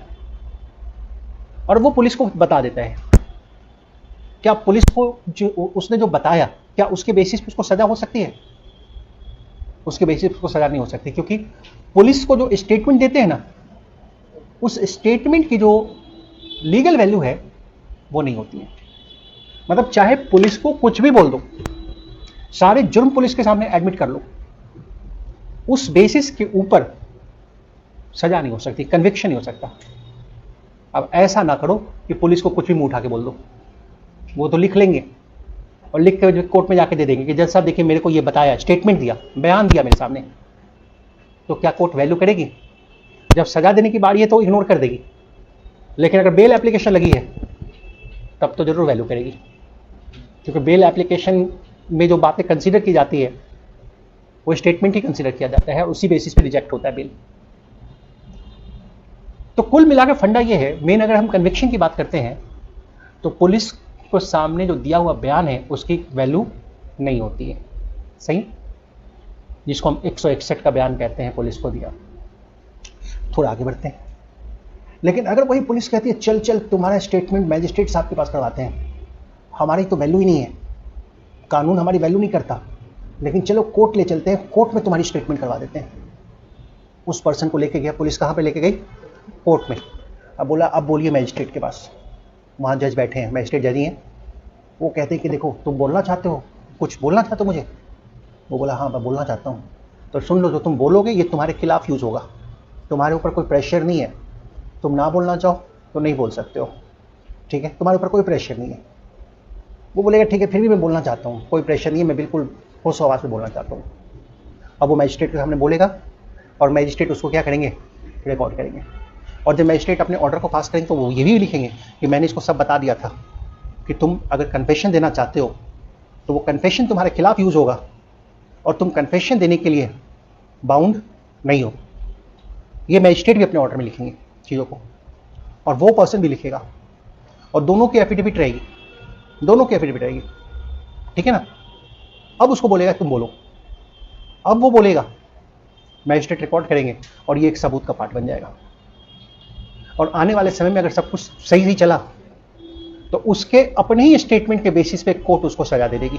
और वो पुलिस को बता देता है। क्या पुलिस को जो उसने जो बताया, क्या उसके बेसिस पे उसको सजा हो सकती है? उसके बेसिस पे उसको सजा नहीं हो सकती, क्योंकि पुलिस को जो स्टेटमेंट देते हैं ना, उस स्टेटमेंट की जो लीगल वैल्यू है वो नहीं होती है। मतलब चाहे पुलिस को कुछ भी बोल दो, सारे जुर्म पुलिस के सामने एडमिट कर लो, उस बेसिस के ऊपर सजा नहीं हो सकती, कन्विक्शन नहीं हो सकता। अब ऐसा ना करो कि पुलिस को कुछ भी मुंह उठा के बोल दो, वो तो लिख लेंगे और लिख के कोर्ट में जाके दे देंगे कि जज साहब देखिए मेरे को ये बताया, स्टेटमेंट दिया, बयान दिया मेरे सामने, तो क्या कोर्ट वैल्यू करेगी? जब सजा देने की बारी है तो इग्नोर कर देगी, लेकिन अगर बेल एप्लीकेशन लगी है तब तो जरूर वैल्यू करेगी, क्योंकि बेल एप्लीकेशन में जो बातें कंसीडर की जाती है वो स्टेटमेंट ही कंसीडर किया जाता है, उसी बेसिस पे रिजेक्ट होता है बेल। तो कुल मिलाकर फंडा ये है, मेन अगर हम कन्विक्शन की बात करते हैं तो पुलिस को सामने जो दिया हुआ बयान है उसकी वैल्यू नहीं होती है, सही, जिसको हम 161 का बयान कहते हैं पुलिस को दिया। थोड़ा आगे बढ़ते हैं, लेकिन अगर वही पुलिस कहती है चल चल तुम्हारा स्टेटमेंट मैजिस्ट्रेट साहब के पास करवाते हैं, हमारी तो वैल्यू ही नहीं है, कानून हमारी वैल्यू नहीं करता, लेकिन चलो कोर्ट ले चलते हैं, कोर्ट में तुम्हारी स्टेटमेंट करवा देते हैं। उस पर्सन को लेके गया पुलिस, कहाँ पे लेके गई? कोर्ट में। अब बोला अब बोलिए मैजिस्ट्रेट के पास, वहाँ जज बैठे हैं, मैजिस्ट्रेट जज ही हैं, वो कहते हैं कि देखो तुम बोलना चाहते हो, कुछ बोलना चाहते हो मुझे? वो बोला हाँ मैं बोलना चाहता हूँ। तो सुन लो, जो तुम बोलोगे ये तुम्हारे खिलाफ यूज़ होगा, तुम्हारे ऊपर कोई प्रेशर नहीं है, तुम ना बोलना चाहो तो नहीं बोल सकते हो, ठीक है, तुम्हारे ऊपर कोई प्रेशर नहीं है। वो बोलेगा ठीक है फिर भी मैं बोलना चाहता हूँ, कोई प्रेशर नहीं है, मैं बिल्कुल होश आवाज़ में बोलना चाहता हूँ। अब वो मैजिस्ट्रेट के सामने बोलेगा और मैजिस्ट्रेट उसको क्या करेंगे? रिकॉर्ड करेंगे, और जब मैजिस्ट्रेट अपने ऑर्डर को पास करेंगे तो वो ये भी लिखेंगे कि मैंने इसको सब बता दिया था कि तुम अगर कन्फेशन देना चाहते हो तो वो कन्फेशन तुम्हारे खिलाफ यूज़ होगा और तुम कन्फेशन देने के लिए बाउंड नहीं हो। ये मैजिस्ट्रेट भी अपने ऑर्डर में लिखेंगे चीज़ों को, और वो पर्सन भी लिखेगा, और दोनों की एफिडेविट रहेगी, दोनों की एफिडेविट रहेगी, ठीक है ना। अब उसको बोलेगा तुम बोलो, अब वो बोलेगा, मैजिस्ट्रेट रिकॉर्ड करेंगे और ये एक सबूत का पार्ट बन जाएगा। और आने वाले समय में अगर सब कुछ सही ही चला तो उसके अपने ही स्टेटमेंट के बेसिस पे कोर्ट उसको सजा दे देगी,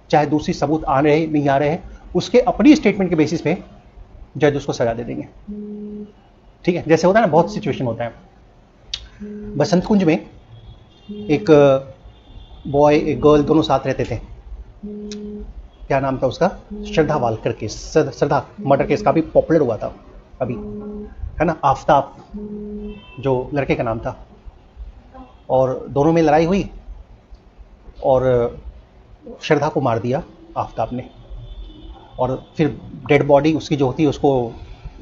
चाहे दूसरी सबूत आ रहे नहीं आ रहे हैं, उसके अपनी स्टेटमेंट के बेसिस पे जज उसको सजा दे देंगे, ठीक है। जैसे होता है ना, बहुत सिचुएशन होता है, बसंत कुंज में एक बॉय एक गर्ल दोनों साथ रहते थे, क्या नाम था उसका? श्रद्धा वालकर केस, श्रद्धा मर्डर केस काफी पॉपुलर हुआ था अभी, है ना, आफ्ताब जो लड़के का नाम था, और दोनों में लड़ाई हुई और श्रद्धा को मार दिया आफ्ताब ने, और फिर डेड बॉडी उसकी जो होती है उसको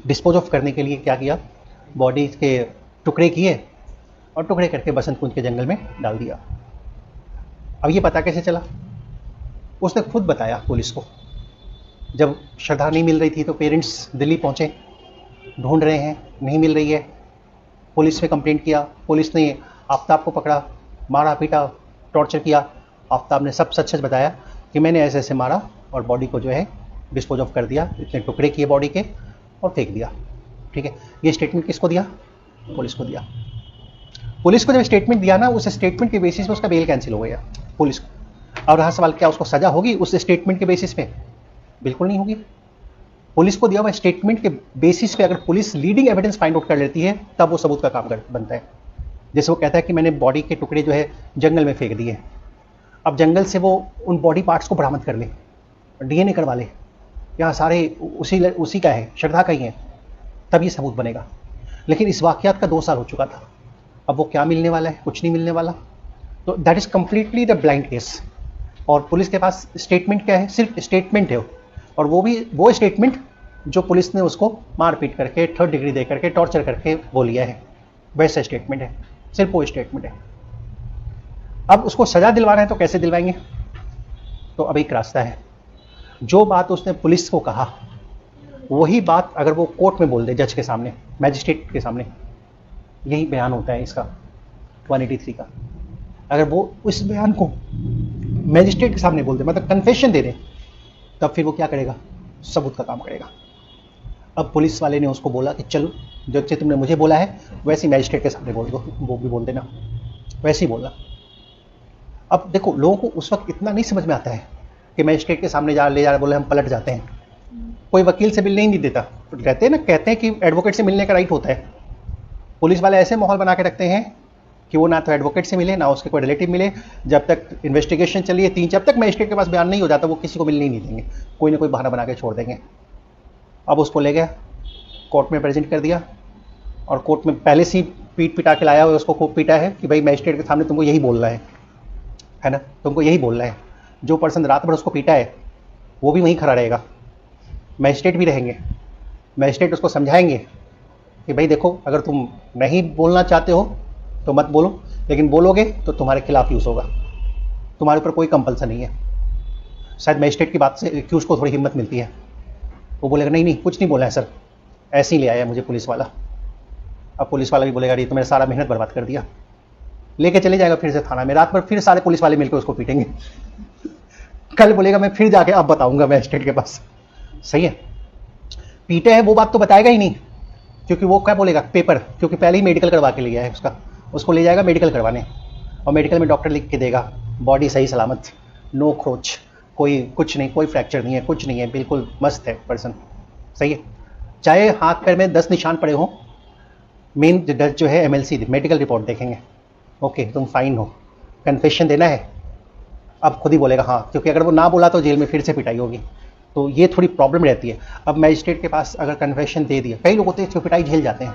डिस्पोज ऑफ करने के लिए क्या किया, बॉडी के टुकड़े किए और टुकड़े करके बसंत कुंज के जंगल में डाल दिया। अब ये पता कैसे चला? उसने खुद बताया पुलिस को, जब श्रद्धा नहीं मिल रही थी तो पेरेंट्स दिल्ली पहुंचे, ढूंढ रहे हैं, नहीं मिल रही है, पुलिस में कंप्लेंट किया, पुलिस ने आफ्ताब को पकड़ा, मारा पीटा, टॉर्चर किया। आफ्ताब ने सब सच सच बताया कि मैंने ऐसे ऐसे मारा और बॉडी को जो है डिस्पोज ऑफ कर दिया, इतने टुकड़े किए बॉडी के और फेंक दिया, ठीक है। ये स्टेटमेंट किसको दिया? पुलिस को दिया। पुलिस को जब स्टेटमेंट दिया ना, उस स्टेटमेंट के बेसिस पे उसका बेल कैंसिल हो गया पुलिस को। और रहा सवाल क्या उसको सजा होगी उस स्टेटमेंट के बेसिस पे? बिल्कुल नहीं होगी। पुलिस को दिया हुआ स्टेटमेंट के बेसिस पे अगर police leading evidence find out कर लेती है तब वो सबूत का काम बनता है। जैसे वो कहता है कि मैंने बॉडी के टुकड़े जो है जंगल में फेंक दिए, अब जंगल से वो उन बॉडी पार्ट्स को बरामद कर ले, डीएनए करवा ले, यहाँ सारे उसी का है, श्रद्धा का ही है, तब ये सबूत बनेगा। लेकिन इस वाकयात का 2 साल हो चुका था, अब वो क्या मिलने वाला है? कुछ नहीं मिलने वाला। तो that is completely the blind case. और पुलिस के पास स्टेटमेंट क्या है? सिर्फ स्टेटमेंट है, और वो भी वो स्टेटमेंट जो पुलिस ने उसको मारपीट करके, 3rd डिग्री दे करके, टॉर्चर करके वो लिया है, वैसा स्टेटमेंट है, सिर्फ वो स्टेटमेंट है। अब उसको सजा दिलवाना है तो कैसे दिलवाएंगे? तो अब एक रास्ता है, जो बात उसने पुलिस को कहा वही बात अगर वो कोर्ट में बोल दे, जज के सामने, मैजिस्ट्रेट के सामने, यही बयान होता है इसका 183 का। अगर वो उस बयान को मैजिस्ट्रेट के सामने बोल दे, मतलब कन्फेशन दे दे, तब फिर वो क्या करेगा? सबूत का काम करेगा। अब पुलिस वाले ने उसको बोला कि चलो जैसे तुमने मुझे बोला है वैसे ही मैजिस्ट्रेट के सामने बोल दो, वो भी बोल देना, वैसे ही बोलना। अब देखो, लोगों को उस वक्त इतना नहीं समझ में आता है कि मैजिस्ट्रेट के सामने ले जा बोले हम पलट जाते हैं, कोई वकील से मिलने ही नहीं देता। तो कहते हैं ना, कहते हैं कि एडवोकेट से मिलने का राइट होता है। पुलिस वाले ऐसे माहौल बना के रखते हैं कि वो ना तो एडवोकेट से मिले, ना उसके कोई रिलेटिव मिले, जब तक इन्वेस्टिगेशन चलिए, जब तक मैजिस्ट्रेट के पास बयान नहीं हो जाता वो किसी को मिलने ही नहीं देंगे, कोई ना कोई बहाना बना के छोड़ देंगे। अब उसको ले गया, कोर्ट में प्रेजेंट कर दिया, और कोर्ट में पहले से ही पीट पिटा के लाया हुआ, उसको खूब पीटा है कि भाई मैजिस्ट्रेट के सामने तुमको यही बोलना है। है ना, तुमको यही बोलना है। जो पर्सन रात भर उसको पीटा है वो भी वहीं खड़ा रहेगा, मैजिस्ट्रेट भी रहेंगे, मैजिस्ट्रेट उसको समझाएंगे कि भाई देखो, अगर तुम नहीं बोलना चाहते हो तो मत बोलो, लेकिन बोलोगे तो तुम्हारे खिलाफ यूज़ होगा, तुम्हारे ऊपर कोई कंपल्सन नहीं है। शायद मैजिस्ट्रेट की बात से एक्यूज को थोड़ी हिम्मत मिलती है, वो बोलेगा नहीं नहीं कुछ नहीं बोला है सर, ऐसे ही ले आया मुझे पुलिस वाला। अब पुलिस वाला भी बोलेगा ये तो मेरा सारा मेहनत बर्बाद कर दिया, लेके चले जाएगा फिर से थाना में, रात भर फिर सारे पुलिस वाले मिलकर उसको पीटेंगे। कल बोलेगा मैं फिर जाके अब बताऊंगा मैजिस्ट्रेट के पास। सही है, पीटे है वो बात तो बताएगा ही नहीं, क्योंकि वो क्या बोलेगा पेपर, क्योंकि पहले ही मेडिकल करवा के ले गया है उसको ले जाएगा मेडिकल करवाने, और मेडिकल में डॉक्टर लिख के देगा बॉडी सही सलामत, नो खरोच, कोई कुछ नहीं, कोई फ्रैक्चर नहीं है, कुछ नहीं है, बिल्कुल मस्त है पर्सन। सही है, चाहे हाथ पैर में 10 निशान पड़े हों, मेन जज जो है MLC मेडिकल रिपोर्ट देखेंगे, ओके तुम फाइन हो, कन्फेशन देना है, अब खुद ही बोलेगा हाँ, क्योंकि अगर वो ना बोला तो जेल में फिर से पिटाई होगी, तो ये थोड़ी प्रॉब्लम रहती है। अब मैजिस्ट्रेट के पास अगर कन्फेशन दे दिया, कई लोग होते हैं जो पिटाई झेल जाते हैं,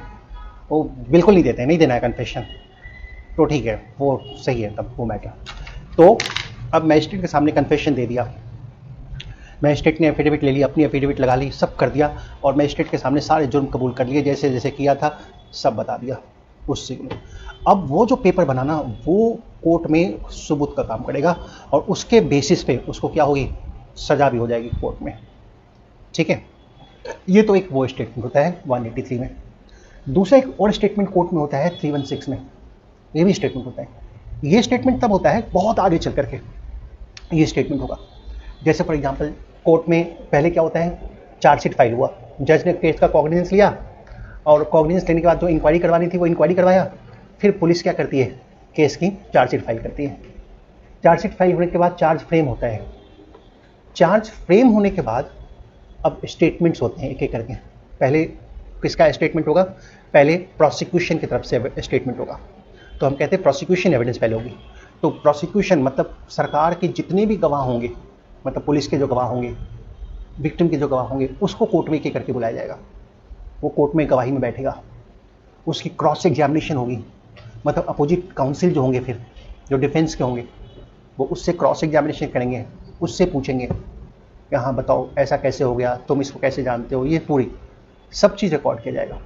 वो बिल्कुल नहीं देते हैं, नहीं देना है कन्फेशन, तो ठीक है वो सही है, तब वो मैटर। तो अब मैजिस्ट्रेट के सामने कन्फेशन दे दिया, मैजिस्ट्रेट ने एफिडेविट ले ली, अपनी एफिडेविट लगा ली, सब कर दिया, और मैजिस्ट्रेट के सामने सारे जुर्म कबूल कर लिए, जैसे जैसे किया था सब बता दिया उससे। अब वो जो पेपर बनाना वो कोर्ट में सबूत का काम करेगा, और उसके बेसिस पे उसको क्या होगी, सजा भी हो जाएगी कोर्ट में। ठीक है, ये तो एक वो स्टेटमेंट होता है 183 में। दूसरा एक और स्टेटमेंट कोर्ट में होता है 316 में, ये भी स्टेटमेंट होता है। ये स्टेटमेंट तब होता है बहुत आगे चल करके ये स्टेटमेंट होगा। जैसे फॉर एग्जांपल कोर्ट में पहले क्या होता है, चार्जशीट फाइल हुआ, जज ने केस का कॉग्निजेंस लिया, और कॉग्निजेंस लेने के बाद जो इंक्वायरी करवानी थी वो इंक्वायरी करवाया, फिर पुलिस क्या करती है, केस की चार्जशीट फाइल करती है। चार्जशीट फाइल होने के बाद चार्ज फ्रेम होता है, चार्ज फ्रेम होने के बाद अब स्टेटमेंट्स होते हैं एक एक करके। पहले किसका स्टेटमेंट होगा, पहले प्रोसिक्यूशन की तरफ से स्टेटमेंट होगा, तो हम कहते हैं प्रोसिक्यूशन एविडेंस पहले होगी। तो प्रोसिक्यूशन मतलब सरकार के जितने भी गवाह होंगे, मतलब पुलिस के जो गवाह होंगे, विक्टिम के जो गवाह होंगे, उसको कोर्ट में एक एक करके बुलाया जाएगा, वो कोर्ट में गवाही में बैठेगा, उसकी क्रॉस एग्जामिनेशन होगी, मतलब अपोजिट काउंसिल जो होंगे, फिर जो डिफेंस के होंगे वो उससे क्रॉस एग्जामिनेशन करेंगे, उससे पूछेंगे कि हाँ बताओ ऐसा कैसे हो गया, तुम इसको कैसे जानते हो, ये पूरी सब चीज़ रिकॉर्ड किया जाएगा।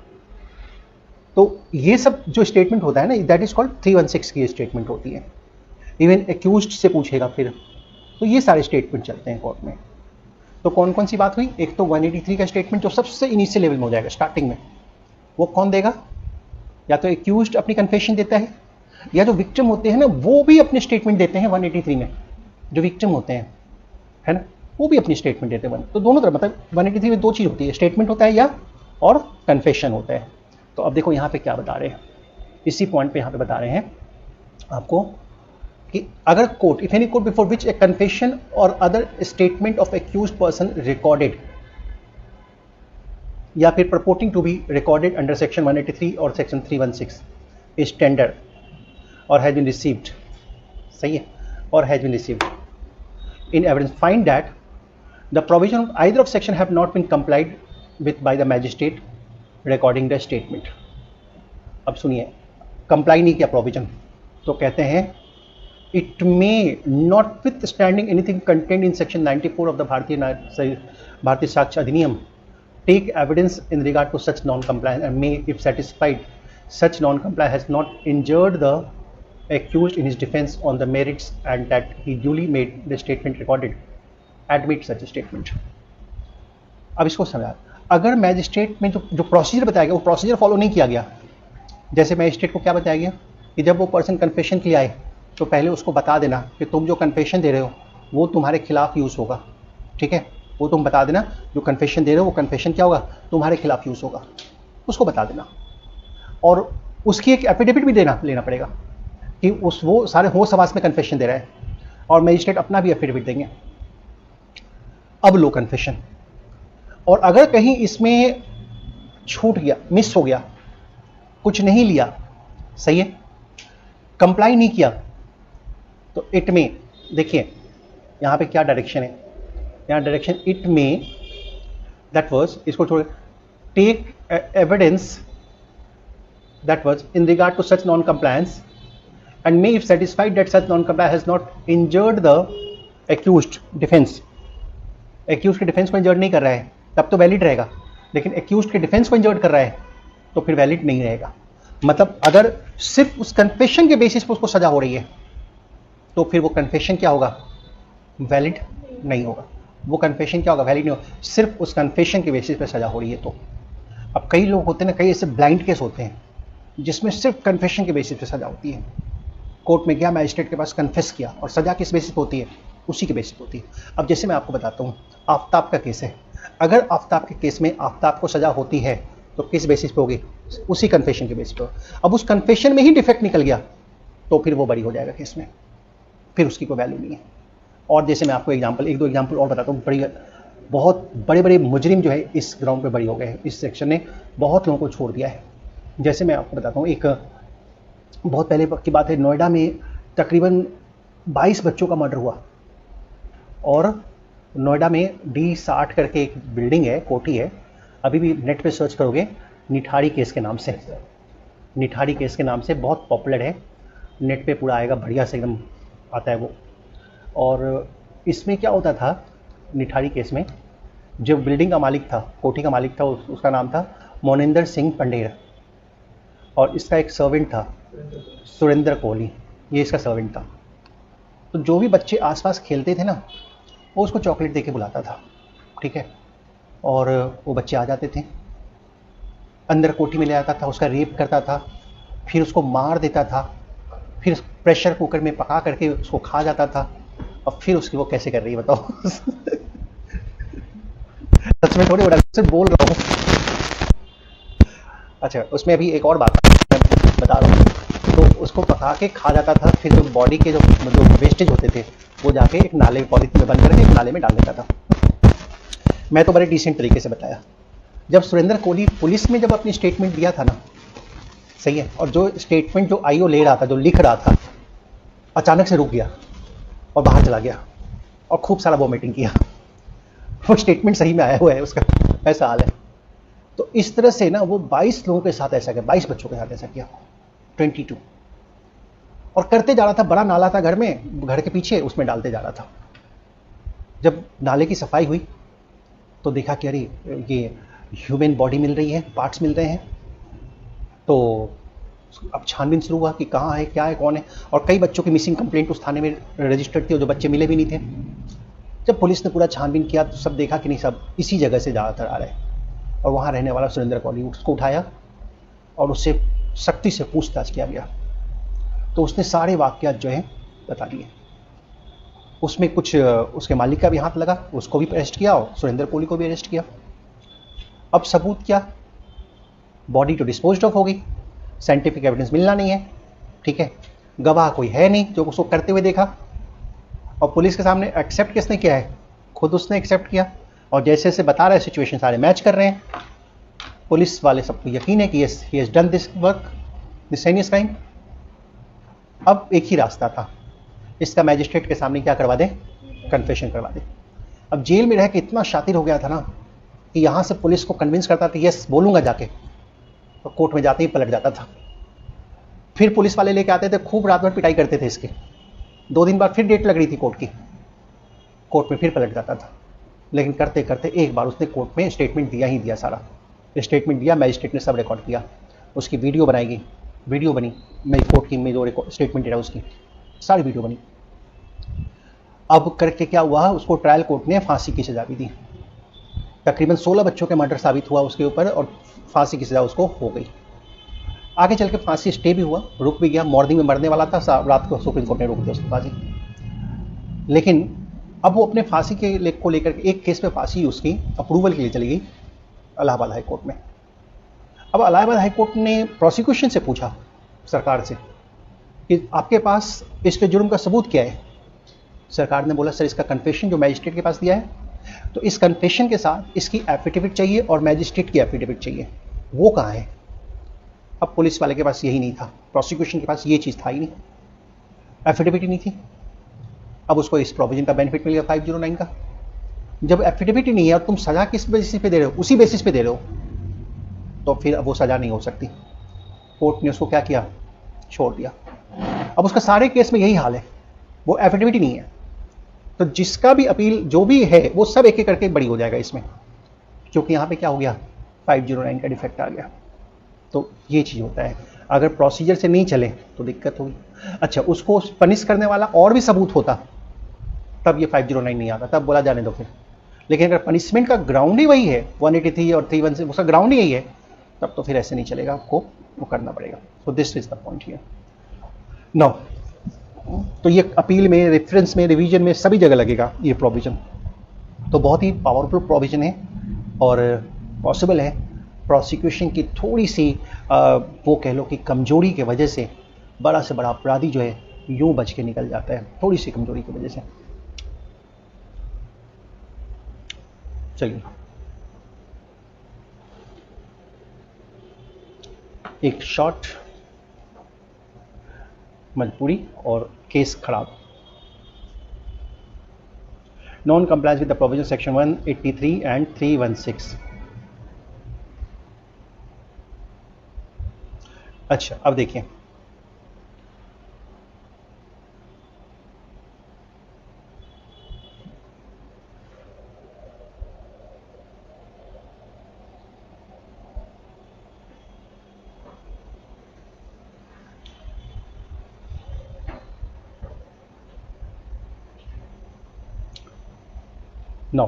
तो ये सब जो स्टेटमेंट होता है ना, दैट इज कॉल्ड 316 की स्टेटमेंट होती है। इवन एक्यूज्ड से पूछेगा फिर, तो ये सारे स्टेटमेंट चलते हैं कोर्ट में। तो कौन कौन सी बात हुई, एक तो 183 का स्टेटमेंट जो सबसे इनिशियल लेवल में हो जाएगा स्टार्टिंग में, वो कौन देगा, या तो एक्यूज्ड अपनी कन्फेशन देता है, या जो विक्टिम होते हैं ना वो भी अपने स्टेटमेंट देते हैं 183 में, जो विक्टिम होते हैं है ना, वो भी अपनी स्टेटमेंट देते हैं। तो दोनों तरफ, मतलब 183 में दो चीज़ होती है, स्टेटमेंट होता है या और कन्फेशन होता है। तो अब देखो यहाँ पे क्या बता रहे हैं, इसी पॉइंट पे यहाँ पे बता रहे हैं आपको कि अगर court, if any court before which a confession or other statement of accused person recorded या फिर purporting to be recorded under section 183 और section 316 is tendered or has been received, सही है, or has been received in evidence, find that the provision of either of section have not been complied with by the magistrate recording the statement। अब सुनिए, comply नहीं किया provision, तो कहते हैं it may notwithstanding anything contained in section 94 of the भारतीय साक्ष्य अधिनियम take evidence in regard to such non-compliance and may, if satisfied, such non-compliance has not injured the accused in his defense on the merits and that he duly made the statement recorded, admit such a statement। अब इसको समझा, अगर magistrate में जो procedure बताया गया वो procedure follow नहीं किया गया, जैसे मैजिस्ट्रेट को क्या बताया गया कि जब वो पर्सन कन्फेशन के लिए आए तो पहले उसको बता देना कि तुम जो कन्फेशन दे रहे हो वो तुम्हारे खिलाफ यूज़ होगा, ठीक है, वो तुम बता देना, जो कन्फेशन दे रहे हो वो कन्फेशन क्या होगा, तुम्हारे खिलाफ यूज़ होगा, उसको बता देना। और उसकी एक एफिडेविट भी लेना पड़ेगा कि वो सारे होश हवास में कन्फेशन दे रहा है, और मैजिस्ट्रेट अपना भी एफिडेविट देंगे। अब लो कन्फेशन, और अगर कहीं इसमें छूट गया, मिस हो गया, कुछ नहीं लिया, सही है, कंप्लाई नहीं किया, तो इट में देखिए यहाँ पे क्या डायरेक्शन है, यहाँ डायरेक्शन इट में, दैट वाज, इसको छोड़, take evidence that was in regard to such non compliance and may if satisfied that such non-compliance has not injured the accused defense. accused के डिफेंस को इंजर्ड नहीं कर रहा है तब तो वैलिड रहेगा, लेकिन accused के डिफेंस को इंजर्ड कर रहा है तो फिर वैलिड नहीं रहेगा। मतलब अगर सिर्फ उस कन्फेशन के बेसिस पर उसको सजा हो रही है तो फिर वो कन्फेशन क्या होगा, वैलिड नहीं होगा। वो कन्फेशन क्या होगा, वैलिड नहीं होगा, सिर्फ उस कन्फेशन के बेसिस पे सजा हो रही है तो। अब कई लोग होते हैं ना, कई ऐसे ब्लाइंड केस होते हैं जिसमें सिर्फ कन्फेशन के बेसिस पे सजा होती है। कोर्ट में गया, मैजिस्ट्रेट के पास कन्फेस किया और सजा किस बेसिस पे होती है, उसी के बेसिस पे होती है। अब जैसे मैं आपको बताता हूँ, आफ्ताब का केस है, अगर आफ्ताब के केस में आफ्ताब को सजा होती है तो किस बेसिस पे होगी, उसी कन्फेशन के बेसिस पे। अब उस कन्फेशन में ही डिफेक्ट निकल गया तो फिर वो बरी हो जाएगा केस में, फिर उसकी कोई वैल्यू नहीं है। और जैसे मैं आपको एक दो एग्जाम्पल और बताता हूँ, बहुत बड़े बड़े मुजरिम जो है इस ग्राउंड पे बरी हो गए हैं, इस सेक्शन ने बहुत लोगों को छोड़ दिया है। जैसे मैं आपको बताता हूँ, एक बहुत पहले की बात है, नोएडा में तकरीबन 22 बच्चों का मर्डर हुआ और नोएडा में D60 करके एक बिल्डिंग है, कोठी है, अभी भी नेट पे सर्च करोगे निठारी केस के नाम से, निठारी केस के नाम से बहुत पॉपुलर है, नेट पे पूरा आएगा, बढ़िया से एकदम आता है वो। और इसमें क्या होता था, निठारी केस में जो बिल्डिंग का मालिक था, कोठी का मालिक था, उसका नाम था मोनिंदर सिंह पंडेर और इसका एक सर्वेंट था सुरेंद्र कोहली, ये इसका सर्वेंट था। तो जो भी बच्चे आसपास खेलते थे ना, वो उसको चॉकलेट देके बुलाता था, ठीक है, और वो बच्चे आ जाते थे, अंदर कोठी में ले आता था, उसका रेप करता था, फिर उसको मार देता था, फिर प्रेशर कुकर में पका करके उसको खा जाता था, और फिर उसकी वो कैसे कर रही है बताओ। सच में थोड़ी सिर्फ बोल रहा हूँ। अच्छा, उसमें अभी एक और बात मैं बता रहा हूँ, तो उसको पका के खा जाता था, फिर जो बॉडी के जो वेस्टेज होते थे वो जाके एक नाले, पॉलीथीन में बंद करके एक नाले में डाल देता था। मैं तो बड़े डिसेंट तरीके से बताया। जब सुरेंद्र कोहली पुलिस में जब अपनी स्टेटमेंट दिया था ना, सही है, और जो स्टेटमेंट जो आईओ ले रहा था, जो लिख रहा था, अचानक से रुक गया और बाहर चला गया और खूब सारा वॉमिटिंग किया। वो स्टेटमेंट सही में आया हुआ है उसका, ऐसा हाल है। तो इस तरह से ना वो 22 लोगों के साथ ऐसा किया, 22 बच्चों के साथ ऐसा किया, 22, और करते जा रहा था। बड़ा नाला था घर में, घर के पीछे, उसमें डालते जा रहा था। जब नाले की सफाई हुई तो देखा कि अरे ये ह्यूमन बॉडी मिल रही है, पार्ट्स मिल रहे हैं, तो अब छानबीन शुरू हुआ कि कहाँ है, क्या है, कौन है, और कई बच्चों की मिसिंग कंप्लेंट उस थाने में रजिस्टर्ड थी और जो बच्चे मिले भी नहीं थे। जब पुलिस ने पूरा छानबीन किया तो सब देखा कि नहीं, सब इसी जगह से ज़्यादातर आ रहे हैं, और वहाँ रहने वाला सुरेंद्र कोहली, उसको उठाया और उससे सख्ती से पूछताछ किया गया। तो उसने सारे वाक़यात जो हैं बता दिए। उसमें कुछ उसके मालिक का भी हाथ लगा, उसको भी अरेस्ट किया और सुरेंद्र कोहली को भी अरेस्ट किया। अब सबूत क्या, बॉडी तो डिस्पोज्ड ऑफ हो गई, साइंटिफिक एविडेंस मिलना नहीं है, ठीक है, गवाह कोई है नहीं जो उसको करते हुए देखा, और पुलिस के सामने एक्सेप्ट किसने किया है, खुद उसने एक्सेप्ट किया, और जैसे जैसे बता रहा है सिचुएशन सारे मैच कर रहे हैं। पुलिस वाले सबको यकीन है कि yes, he has done this work, this heinous crime. अब एक ही रास्ता था, इसका मैजिस्ट्रेट के सामने क्या करवा दें, कन्फेशन करवा दें। अब जेल में रह के इतना शातिर हो गया था ना कि यहाँ से पुलिस को कन्विंस करता था यस बोलूँगा जाके, तो कोर्ट में जाते ही पलट जाता था। फिर पुलिस वाले लेके आते थे, खूब रात भर पिटाई करते थे इसके, 2 दिन बाद फिर डेट लग रही थी कोर्ट की, कोर्ट में फिर पलट जाता था। लेकिन करते करते एक बार उसने कोर्ट में स्टेटमेंट दिया ही दिया, सारा स्टेटमेंट दिया, मैजिस्ट्रेट ने सब रिकॉर्ड किया, उसकी वीडियो बनाएगी, वीडियो बनी, मैं कोर्ट की में जो स्टेटमेंट दे रहा उसकी सारी वीडियो बनी। अब करके क्या हुआ, उसको ट्रायल कोर्ट ने फांसी की सजा भी दी। तकरीबन 16 बच्चों के मर्डर साबित हुआ उसके ऊपर और फांसी की सजा उसको हो गई। आगे चल के फांसी स्टे भी हुआ, रुक भी गया, मॉर्निंग में मरने वाला था, रात को सुप्रीम कोर्ट ने रोक दिया उसकी फांसी। लेकिन अब वो अपने फांसी के को लेकर एक केस पे फांसी उसकी अप्रूवल के लिए चली गई इलाहाबाद हाई कोर्ट में। अब इलाहाबाद हाई कोर्ट ने प्रोसिक्यूशन से पूछा सरकार से कि आपके पास इसके जुर्म का सबूत क्या है। सरकार ने बोला सर इसका कन्फेशन जो मैजिस्ट्रेट के पास दिया है, तो इस कन्फेशन के साथ इसकी एफिडेविट चाहिए और मैजिस्ट्रेट की एफिडेविट चाहिए, वो कहाँ है। अब पुलिस वाले के पास यही नहीं था, प्रोसिक्यूशन के पास ये चीज़ था ही नहीं, एफिडेविट ही नहीं थी। अब उसको इस प्रोविजन का बेनिफिट मिल गया 509 का। जब एफिडेविट ही नहीं है और तुम सजा किस बेसिस पे दे रहे हो, उसी बेसिस पे दे रहे हो, तो फिर अब वो सजा नहीं हो सकती। कोर्ट ने उसको क्या किया, छोड़ दिया। अब उसका सारे केस में यही हाल है, वो एफिडेविट ही नहीं है, तो जिसका भी अपील जो भी है वो सब एक एक करके बड़ी हो जाएगा इसमें, क्योंकि यहाँ पे क्या हो गया, 509 का डिफेक्ट आ गया। तो ये चीज़ होता है, अगर प्रोसीजर से नहीं चले तो दिक्कत होगी। अच्छा, उसको पनिश करने वाला और भी सबूत होता तब ये 509 नहीं आता, तब बोला जाने दो फिर। लेकिन अगर पनिशमेंट का ग्राउंड ही वही है 183 और 316, उसका ग्राउंड ही यही है, तब तो फिर ऐसे नहीं चलेगा, आपको वो करना पड़ेगा। So this is the point here now. तो ये अपील में, रेफरेंस में, रिवीजन में, सभी जगह लगेगा ये प्रोविजन। तो बहुत ही पावरफुल प्रोविजन है और पॉसिबल है प्रोसिक्यूशन की थोड़ी सी वो कह लो कि कमजोरी की वजह से बड़ा से बड़ा अपराधी जो है यूं बच के निकल जाता है, थोड़ी सी कमजोरी की वजह से। चलिए एक शॉर्ट मजबूरी और केस खराब। Non compliance with the provision section 183 and 316। अच्छा, अब देखिए, now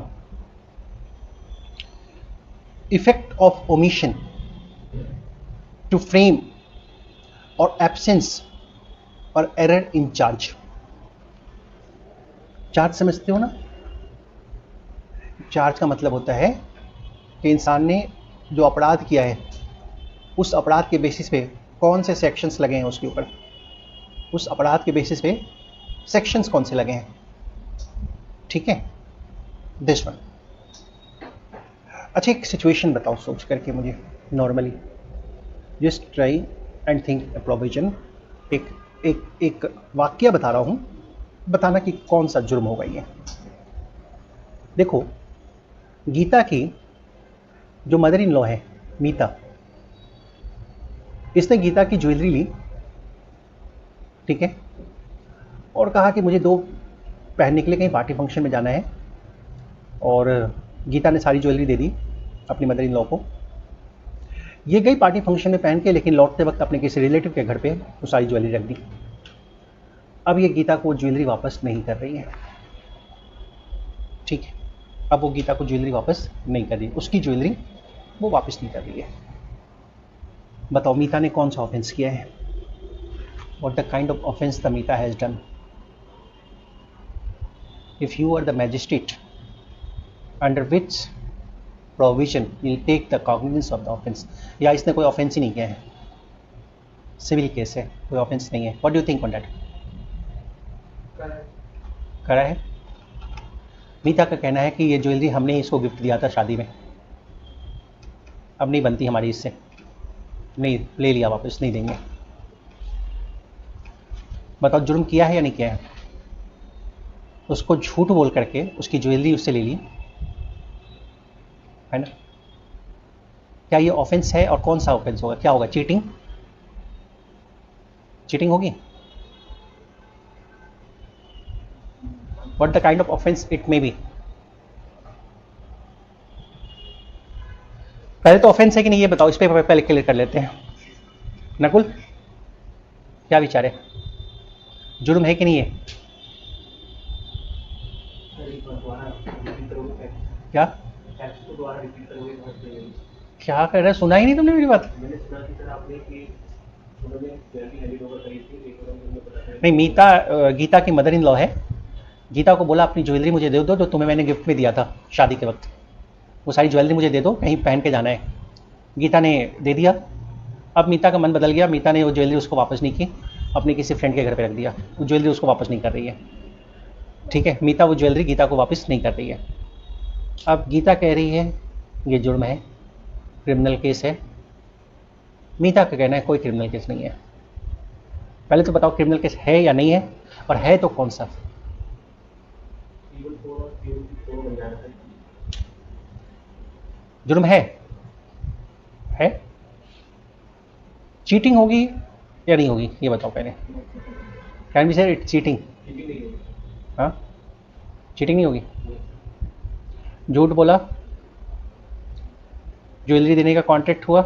effect of omission to frame or absence or error in charge। Charge समझते हो ना? चार्ज का मतलब होता है कि इंसान ने जो अपराध किया है उस अपराध के बेसिस पे कौन से सेक्शंस लगे हैं उसके ऊपर, उस अपराध के बेसिस पे सेक्शंस कौन से लगे हैं, ठीक है, दिस वन। अच्छा, एक सिचुएशन बताओ सोच करके मुझे, normally just try and think a provision. एक वाक्य बता रहा हूं, बताना कि कौन सा जुर्म होगा ये। देखो, गीता की जो मदर इन लॉ है मीता, इसने गीता की ज्वेलरी ली, ठीक है, और कहा कि मुझे 2 पहनने के लिए कहीं पार्टी फंक्शन में जाना है, और गीता ने सारी ज्वेलरी दे दी अपनी मदर इन लॉ को। ये गई पार्टी फंक्शन में पहन के, लेकिन लौटते वक्त अपने किसी रिलेटिव के घर पे वो सारी ज्वेलरी रख दी। अब ये गीता को ज्वेलरी वापस नहीं कर रही है, ठीक है, अब वो गीता को ज्वेलरी वापस नहीं कर रही, उसकी ज्वेलरी वो वापस नहीं कर रही है। बताओ मीता ने कौन सा ऑफेंस किया है? What the kind of offence the Meeta has done? If you are the magistrate, under which provision will take the cognizance of the offence? या इसने कोई ऑफेंस ही नहीं किया है, सिविल केस है, कोई ऑफेंस नहीं है। What do you think on that? करा है। मीता का कहना है कि ये ज्वेलरी हमने इसको गिफ्ट दिया था शादी में, अब नहीं बनती हमारी इससे, नहीं, ले लिया वापस, नहीं देंगे। बताओ जुर्म किया है या नहीं किया है? उसको झूठ बोल करके उसकी ज्वेलरी उससे ले ली, है ना? क्या ये ऑफेंस है? और कौन सा ऑफेंस होगा? क्या होगा? चीटिंग? चीटिंग होगी? What the kind of offence it may be? पहले तो ऑफेंस है कि नहीं ये बताओ, इस पे पहले क्लियर कर लेते हैं। नकुल, क्या विचार है, जुर्म है कि नहीं है? क्या क्या कर रहा है? सुना ही नहीं तुमने मेरी बात? नहीं, मीता गीता की मदर इन लॉ है। गीता को बोला अपनी ज्वेलरी मुझे दे दो जो तुम्हें मैंने गिफ्ट में दिया था शादी के वक्त, वो सारी ज्वेलरी मुझे दे दो, कहीं पहन के जाना है। गीता ने दे दिया। अब मीता का मन बदल गया, मीता ने वो ज्वेलरी उसको वापस नहीं की, अपने किसी फ्रेंड के घर पे रख दिया, वो ज्वेलरी उसको वापस नहीं कर रही है, ठीक है। मीता वो ज्वेलरी गीता को वापस नहीं कर रही है। अब गीता कह रही है ये जुर्म है, क्रिमिनल केस है। मीता का कहना है कोई क्रिमिनल केस नहीं है। पहले तो बताओ क्रिमिनल केस है या नहीं है, और है तो कौन सा? जुर्म है? चीटिंग होगी या नहीं होगी, ये बताओ पहले। Can be sir it cheating? हाँ, चीटिंग नहीं होगी। झूठ बोला, ज्वेलरी देने का कॉन्ट्रैक्ट हुआ,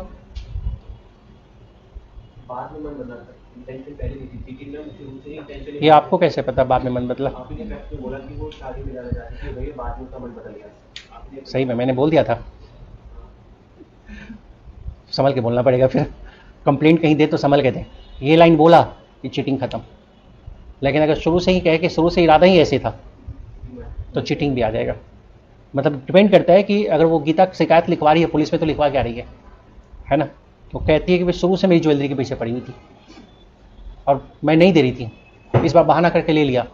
बाद में मन बदला था, इंटेंशन पहले नहीं थी, चीटिंग में शुरू से ही इंटेंशन। ये आपको कैसे पता बाद में मन बदला? आपने फैक्ट में बोला कि वो शादी में जाना चाहती थी, वही बाद में उसका मन बदल गया। आपने सही में मैंने बोल दिया था, संभल के बोलना पड़ेगा फिर। कंप्लेंट कहीं दे तो संभल के दे। ये लाइन बोला कि चीटिंग खत्म, लेकिन अगर शुरू से ही कहे कि शुरू से इरादा ही ऐसे था तो चीटिंग भी आ जाएगा। मतलब डिपेंड करता है कि अगर वो गीता शिकायत लिखवा रही है पुलिस में तो लिखवा क्या रही है ना। वो कहती है कि भाई शुरू से मेरी ज्वेलरी के पीछे पड़ी हुई थी और मैं नहीं दे रही थी, इस बार बहाना करके ले लिया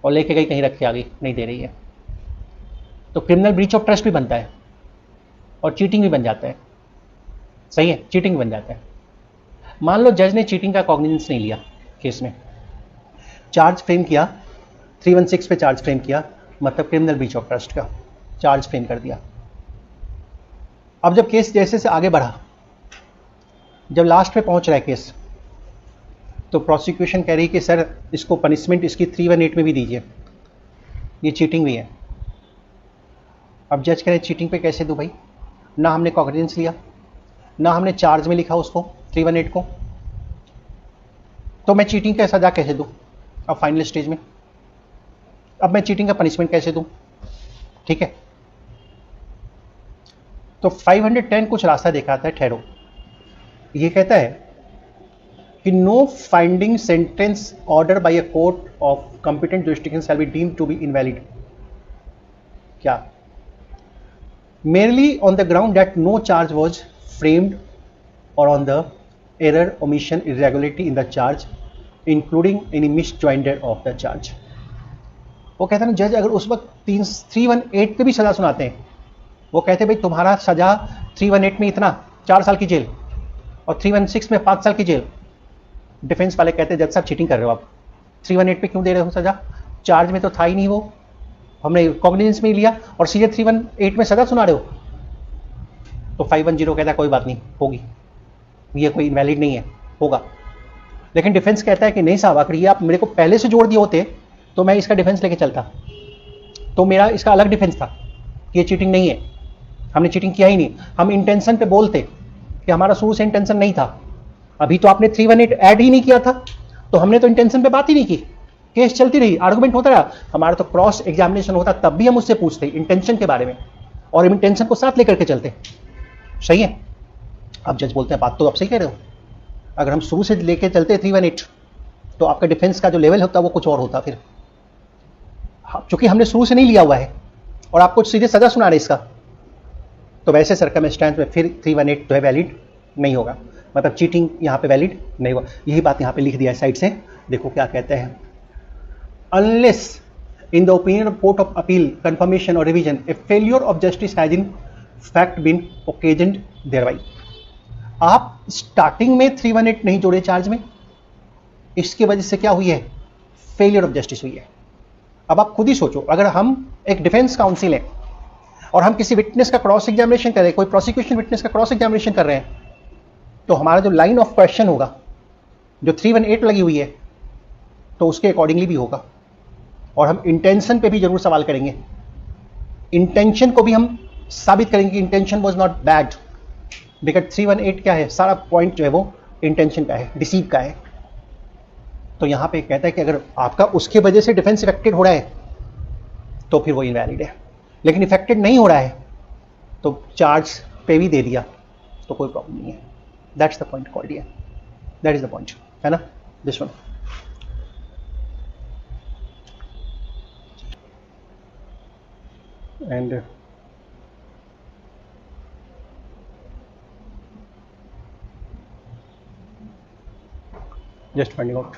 और लेके गई कहीं रख के आ गई, नहीं दे रही है, तो क्रिमिनल ब्रीच ऑफ ट्रस्ट भी बनता है और चीटिंग भी बन जाता है। सही है, चीटिंग बन जाता है। मान लो जज ने चीटिंग का कॉग्निजेंस नहीं लिया केस में, चार्ज फ्रेम किया, 316 पे चार्ज फ्रेम किया, मतलब क्रिमिनल ब्रीच ऑफ ट्रस्ट का चार्ज फ्रेम कर दिया। अब जब केस जैसे से आगे बढ़ा, जब लास्ट पे पहुंच रहा है केस, तो प्रोसिक्यूशन कह रही कि सर इसको पनिशमेंट इसकी 318 में भी दीजिए, ये चीटिंग भी है। अब जज कह रहे चीटिंग पे कैसे दूं भाई, ना हमने कॉग्निजेंस लिया, ना हमने चार्ज में लिखा उसको 318 को, तो मैं चीटिंग का सजा कैसे दूं अब फाइनल स्टेज में? अब मैं चीटिंग का पनिशमेंट कैसे दूं? ठीक है, तो 510 कुछ रास्ता दिखाता है। ठहरो, ये कहता है कि no finding sentence order by a court of competent jurisdiction shall be deemed to be invalid. क्या? merely on the ground that no charge was framed or on the error, omission, irregularity in the charge including any misjoinder of the charge। वो कहते हैं ना जज अगर उस वक्त 318 पे भी सजा सुनाते हैं, वो कहते हैं भाई तुम्हारा सजा 318 में इतना 4 साल की जेल और 316 में 5 साल की जेल। डिफेंस वाले कहते हैं जज साहब चीटिंग कर रहे हो आप, 318 पे क्यों दे रहे हो सजा? चार्ज में तो था ही नहीं, वो हमने कॉग्निजेंस में ही लिया और सीधे 318 में सजा सुना रहे हो। तो 510 कहता है कोई बात नहीं, होगी, ये कोई इनवैलिड नहीं है, होगा। लेकिन डिफेंस कहता है कि नहीं साहब, अगर ये आप मेरे को पहले से जोड़ दिए होते तो मैं इसका डिफेंस लेके चलता, तो मेरा इसका अलग डिफेंस था कि ये चीटिंग नहीं है, हमने चीटिंग किया ही नहीं। हम इंटेंशन पे बोलते कि हमारा शुरू से इंटेंशन नहीं था, अभी तो आपने 318 ऐड ही नहीं किया था, तो हमने तो इंटेंशन पे बात ही नहीं की, केस चलती रही, आर्गुमेंट होता रहा। हमारा तो क्रॉस एग्जामिनेशन होता, तब भी हम उससे पूछते इंटेंशन के बारे में और इंटेंशन को साथ लेकर के चलते। सही है। अब जज बोलते हैं बात तो आप सही कह रहे हो, अगर हम शुरू से लेके चलते 318 तो आपका डिफेंस का जो लेवल होता वो कुछ और होता। फिर चूंकि हमने शुरू से नहीं लिया हुआ है और आपको सीधे सजा सुना रहे इसका, तो वैसे सर्कमस्टेंस में फिर 318 जो है वैलिड नहीं होगा, मतलब चीटिंग यहाँ पे वैलिड नहीं होगा। यही बात यहाँ पे लिख दिया है साइड से, देखो क्या कहते हैं। Unless in the opinion of court of appeal, confirmation or revision, a failure of justice has in fact been occasioned thereby। आप स्टार्टिंग में 318 नहीं जोड़े चार्ज में, इसकी वजह से क्या हुई है? फेलियर ऑफ जस्टिस हुई है। अब आप खुद ही सोचो, अगर हम एक डिफेंस काउंसिल हैं और हम किसी विटनेस का क्रॉस एग्जामिनेशन कर रहे हैं, कोई प्रोसिक्यूशन विटनेस का क्रॉस एग्जामिनेशन कर रहे हैं, तो हमारा जो लाइन ऑफ क्वेश्चन होगा जो 318 लगी हुई है तो उसके अकॉर्डिंगली भी होगा। और हम इंटेंशन पे भी जरूर सवाल करेंगे, इंटेंशन को भी हम साबित करेंगे कि intention was not bad, because 318 क्या है, सारा पॉइंट जो है वो इंटेंशन का है, डिसीव का है। तो यहां पे कहता है कि अगर आपका उसके वजह से डिफेंस इफेक्टेड हो रहा है तो फिर वो इनवैलिड है, लेकिन इफेक्टेड नहीं हो रहा है तो चार्ज पे भी दे दिया तो कोई प्रॉब्लम नहीं है। That's the point called here, that is the point, है ना, this one. And just finding out।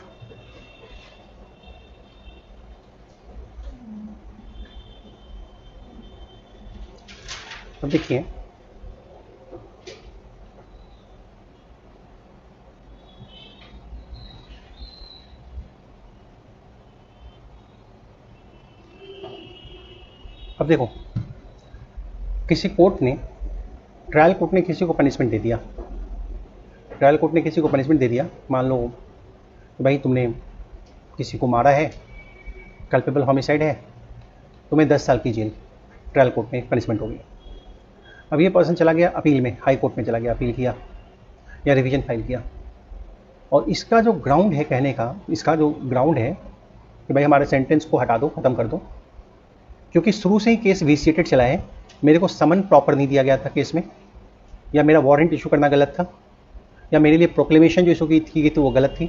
अब देखिए, अब देखो, किसी कोर्ट ने, ट्रायल कोर्ट ने किसी को पनिशमेंट दे दिया, ट्रायल कोर्ट ने किसी को पनिशमेंट दे दिया, मान लो कि भाई तुमने किसी को मारा है, कल्पेबल होमिसाइड है, तुम्हें 10 साल की जेल ट्रायल कोर्ट में पनिशमेंट होगी। अब ये पर्सन चला गया अपील में, हाई कोर्ट में चला गया, अपील किया या रिवीजन फाइल किया, और इसका जो ग्राउंड है कहने का, इसका जो ग्राउंड है कि भाई हमारे सेंटेंस को हटा दो, ख़त्म कर दो, क्योंकि शुरू से ही केस विसिएटेड चला है, मेरे को समन प्रॉपर नहीं दिया गया था केस में, या मेरा वारंट इशू करना गलत था, या मेरे लिए प्रोक्लेमेशन जो इशू की थी तो वो गलत थी,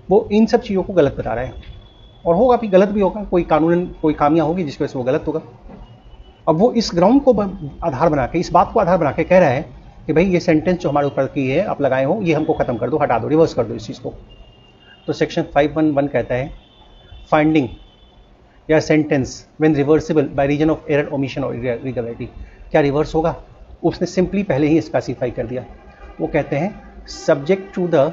वो इन सब चीज़ों को गलत बता रहा है, और होगा भी, गलत भी होगा, कोई कानूनन कोई खामियां होगी जिसकी वजह से वो गलत होगा। अब वो इस ग्राउंड को आधार बना के, इस बात को आधार बना के कह रहा है कि भाई ये सेंटेंस जो हमारे ऊपर की है आप लगाए हो, ये हमको ख़त्म कर दो, हटा दो, रिवर्स कर दो इस चीज़ को। तो सेक्शन 511 कहता है फाइंडिंग या sentence when reversible by reason of error, omission or irregularity, क्या रिवर्स होगा? उसने सिंपली पहले ही स्पेसिफाई कर दिया। वो कहते हैं subject to the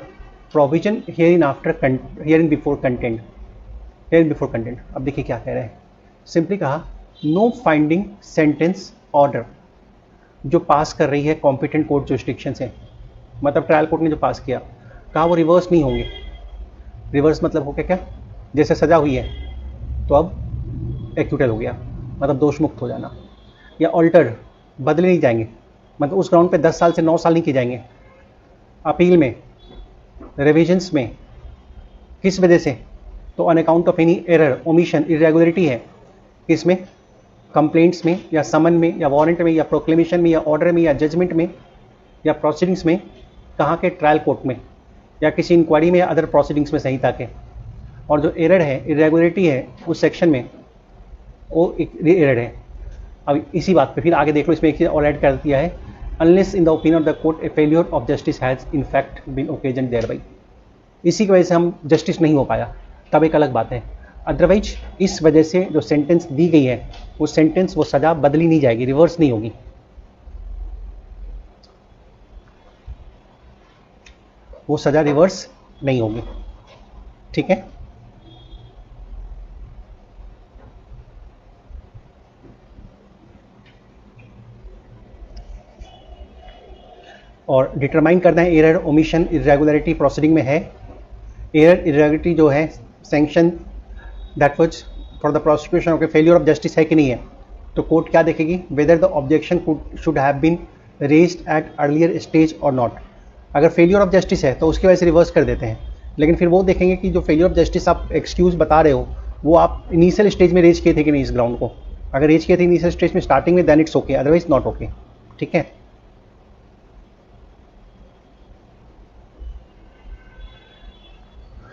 provision hearing before content. अब देखिए क्या कह रहे हैं, सिंपली कहा नो फाइंडिंग सेंटेंस ऑर्डर जो पास कर रही है कॉम्पिटेंट कोर्ट जुरिस्डिक्शन से, मतलब ट्रायल कोर्ट ने जो पास किया, कहा वो रिवर्स नहीं होंगे। रिवर्स मतलब हो गया क्या, जैसे सजा हुई है तो अब एक्यूटल हो गया, मतलब दोष मुक्त हो जाना, या ऑल्टर्ड बदले नहीं जाएंगे, मतलब उस ग्राउंड पे 10 साल से 9 साल नहीं किए जाएंगे। अपील में, रिविजन्स में, किस वजह से? तो on account of any error, omission, irregularity है, किसमें? कंप्लेंट्स में, या समन में, या वारंट में, या प्रोक्लेमेशन में, या ऑर्डर में, या जजमेंट में, या प्रोसीडिंग्स में, कहाँ के? ट्रायल कोर्ट में, या किसी इंक्वायरी में, या अदर प्रोसीडिंग्स में संहिता के। और जो एरर है, इरेगुलरिटी है उस सेक्शन में, वो एरर है। अब इसी बात पे फिर आगे देख लो, इसमें एक चीज़ और ऐड कर दिया है, unless in the opinion of the court a failure of justice has in fact been occasion thereby. इसी की वजह से हम जस्टिस नहीं हो पाया, तब एक अलग बात है। अदरवाइज इस वजह से जो सेंटेंस दी गई है वो सेंटेंस, वो सज़ा बदली नहीं जाएगी, रिवर्स नहीं होगी। वो सज़ा रिवर्स नहीं होगी, ठीक है। और डिटरमाइन करना है एरर, ओमिशन, इरेगुलरिटी प्रोसीडिंग में है। एरर, इरेगुलरिटी जो है sanction that was for the prosecution of a failure of justice है कि नहीं है, तो कोर्ट क्या देखेगी, whether the objection should have been raised at earlier stage or not. अगर फेलियर ऑफ जस्टिस है तो उसकी वजह से रिवर्स कर देते हैं, लेकिन फिर वो देखेंगे कि जो फेलियर ऑफ जस्टिस आप एक्सक्यूज बता रहे हो वो आप इनिशियल स्टेज में रेज किए थे कि नहीं इस ग्राउंड को। अगर रेज किए थे इनिशियल स्टेज में, स्टार्टिंग में, then it's okay, otherwise not okay, ठीक है।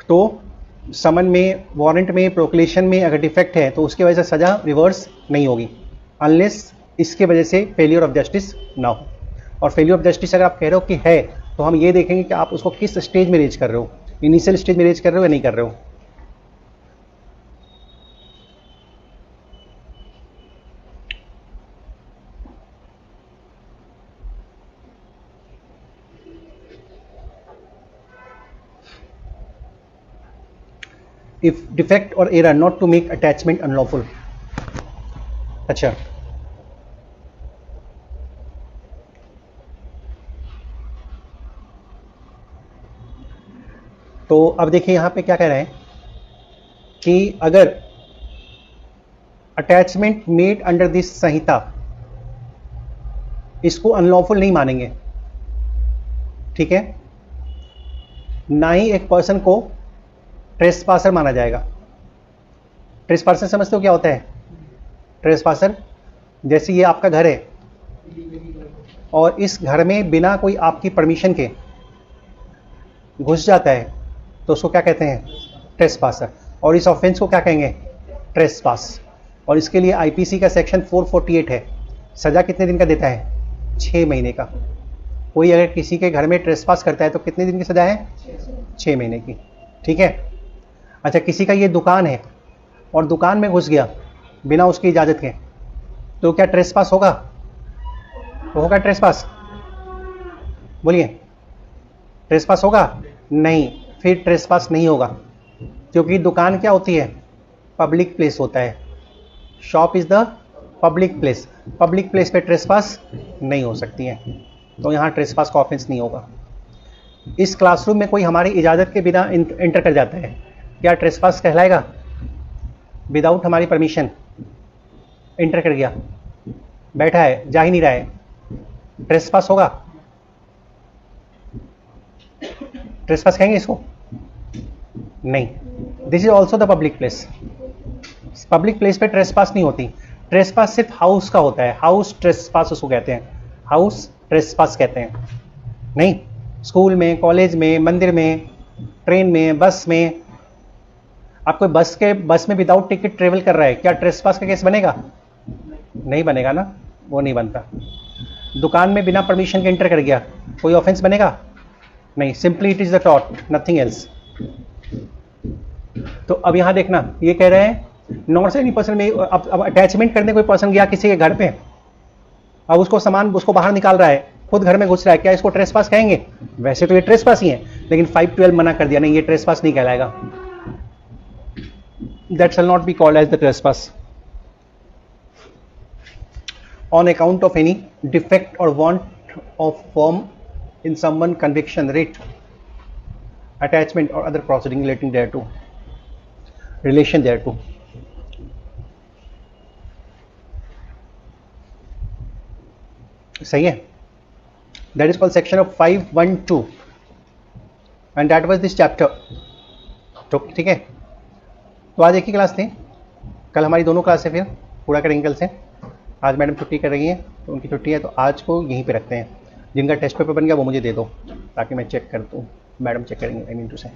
तो समन में, वारंट में, प्रोक्लेमेशन में अगर डिफेक्ट है तो उसकी वजह से सजा रिवर्स नहीं होगी, अनलेस इसके वजह से फेलियर ऑफ जस्टिस ना हो। और फेलियर ऑफ जस्टिस अगर आप कह रहे हो कि है, तो हम ये देखेंगे कि आप उसको किस स्टेज में रेज कर रहे हो, इनिशियल स्टेज में रेज कर रहे हो या नहीं कर रहे हो। If defect or error not to make attachment unlawful. अच्छा, तो अब देखिए यहां पे क्या कह रहे हैं कि अगर अटैचमेंट मेड अंडर दिस संहिता, इसको अनलॉफुल नहीं मानेंगे, ठीक है। ना ही एक पर्सन को ट्रेसपासर माना जाएगा। ट्रेसपासर समझते हो क्या होता है? ट्रेसपासर जैसे ये आपका घर है और इस घर में बिना कोई आपकी परमिशन के घुस जाता है तो उसको क्या कहते हैं? ट्रेसपासर। और इस ऑफेंस को क्या कहेंगे? ट्रेसपास। और इसके लिए आईपीसी का सेक्शन 448 है। सजा कितने दिन का देता है? 6 महीने का। कोई अगर किसी के घर में ट्रेसपास करता है तो कितने दिन की सजा है? 6 महीने की, ठीक है। अच्छा, किसी का ये दुकान है और दुकान में घुस गया बिना उसकी इजाज़त के, तो क्या ट्रेसपास होगा? तो होगा ट्रेसपास? बोलिए, ट्रेसपास होगा? नहीं, फिर ट्रेसपास नहीं होगा, क्योंकि दुकान क्या होती है? पब्लिक प्लेस होता है। Shop is the public place. Public place पे ट्रेसपास नहीं हो सकती है, तो यहाँ ट्रेसपास का ऑफेंस नहीं होगा। इस क्लासरूम में कोई हमारी इजाज़त के बिना एंटर कर जाता है, क्या ट्रेसपास कहलाएगा? विदाउट हमारी परमिशन एंटर कर गया, बैठा है, जा ही नहीं रहा है, ट्रेसपास होगा? ट्रेसपास कहेंगे इसको? नहीं। This is also the public place. Public place पे ट्रेसपास नहीं होती। ट्रेसपास सिर्फ हाउस का होता है, हाउस ट्रेसपास उसको कहते हैं, हाउस ट्रेसपास कहते हैं। नहीं, स्कूल में, कॉलेज में, मंदिर में, ट्रेन में, बस में, आप कोई बस में विदाउट टिकट ट्रेवल कर रहा है, क्या ट्रेसपास का केस बनेगा? नहीं बनेगा ना, वो नहीं बनता। दुकान में बिना परमिशन के एंटर कर गया, कोई ऑफेंस बनेगा? नहीं, simply it is the taught, nothing else. तो अब यहां देखना, ये कह रहे हैं नॉट एनी पर्सन में, अब अटैचमेंट करने कोई पर्सन गया किसी के घर पे, अब उसको सामान उसको बाहर निकाल रहा है, खुद घर में घुस रहा है, क्या इसको ट्रेसपास कहेंगे? वैसे तो ये ट्रेसपास ही है, लेकिन 512 मना कर दिया, नहीं ये ट्रेसपास नहीं कहलाएगा, that shall not be called as the trespass. On account of any defect or want of form in someone conviction, writ, attachment or other proceeding relating thereto, relation thereto. सही है? That is called section of 512 and that was this chapter. तो ठीक है, तो आज एक ही class थी, कल हमारी दोनों क्लास है, फिर पूरा करेंगे कल से। आज मैडम छुट्टी कर रही है, तो उनकी छुट्टी है, तो आज को यहीं पे रखते हैं। जिनका टेस्ट पेपर बन गया वो मुझे दे दो, ताकि मैं चेक कर दूँ, मैडम चेक करेंगे, आई मीन टू से।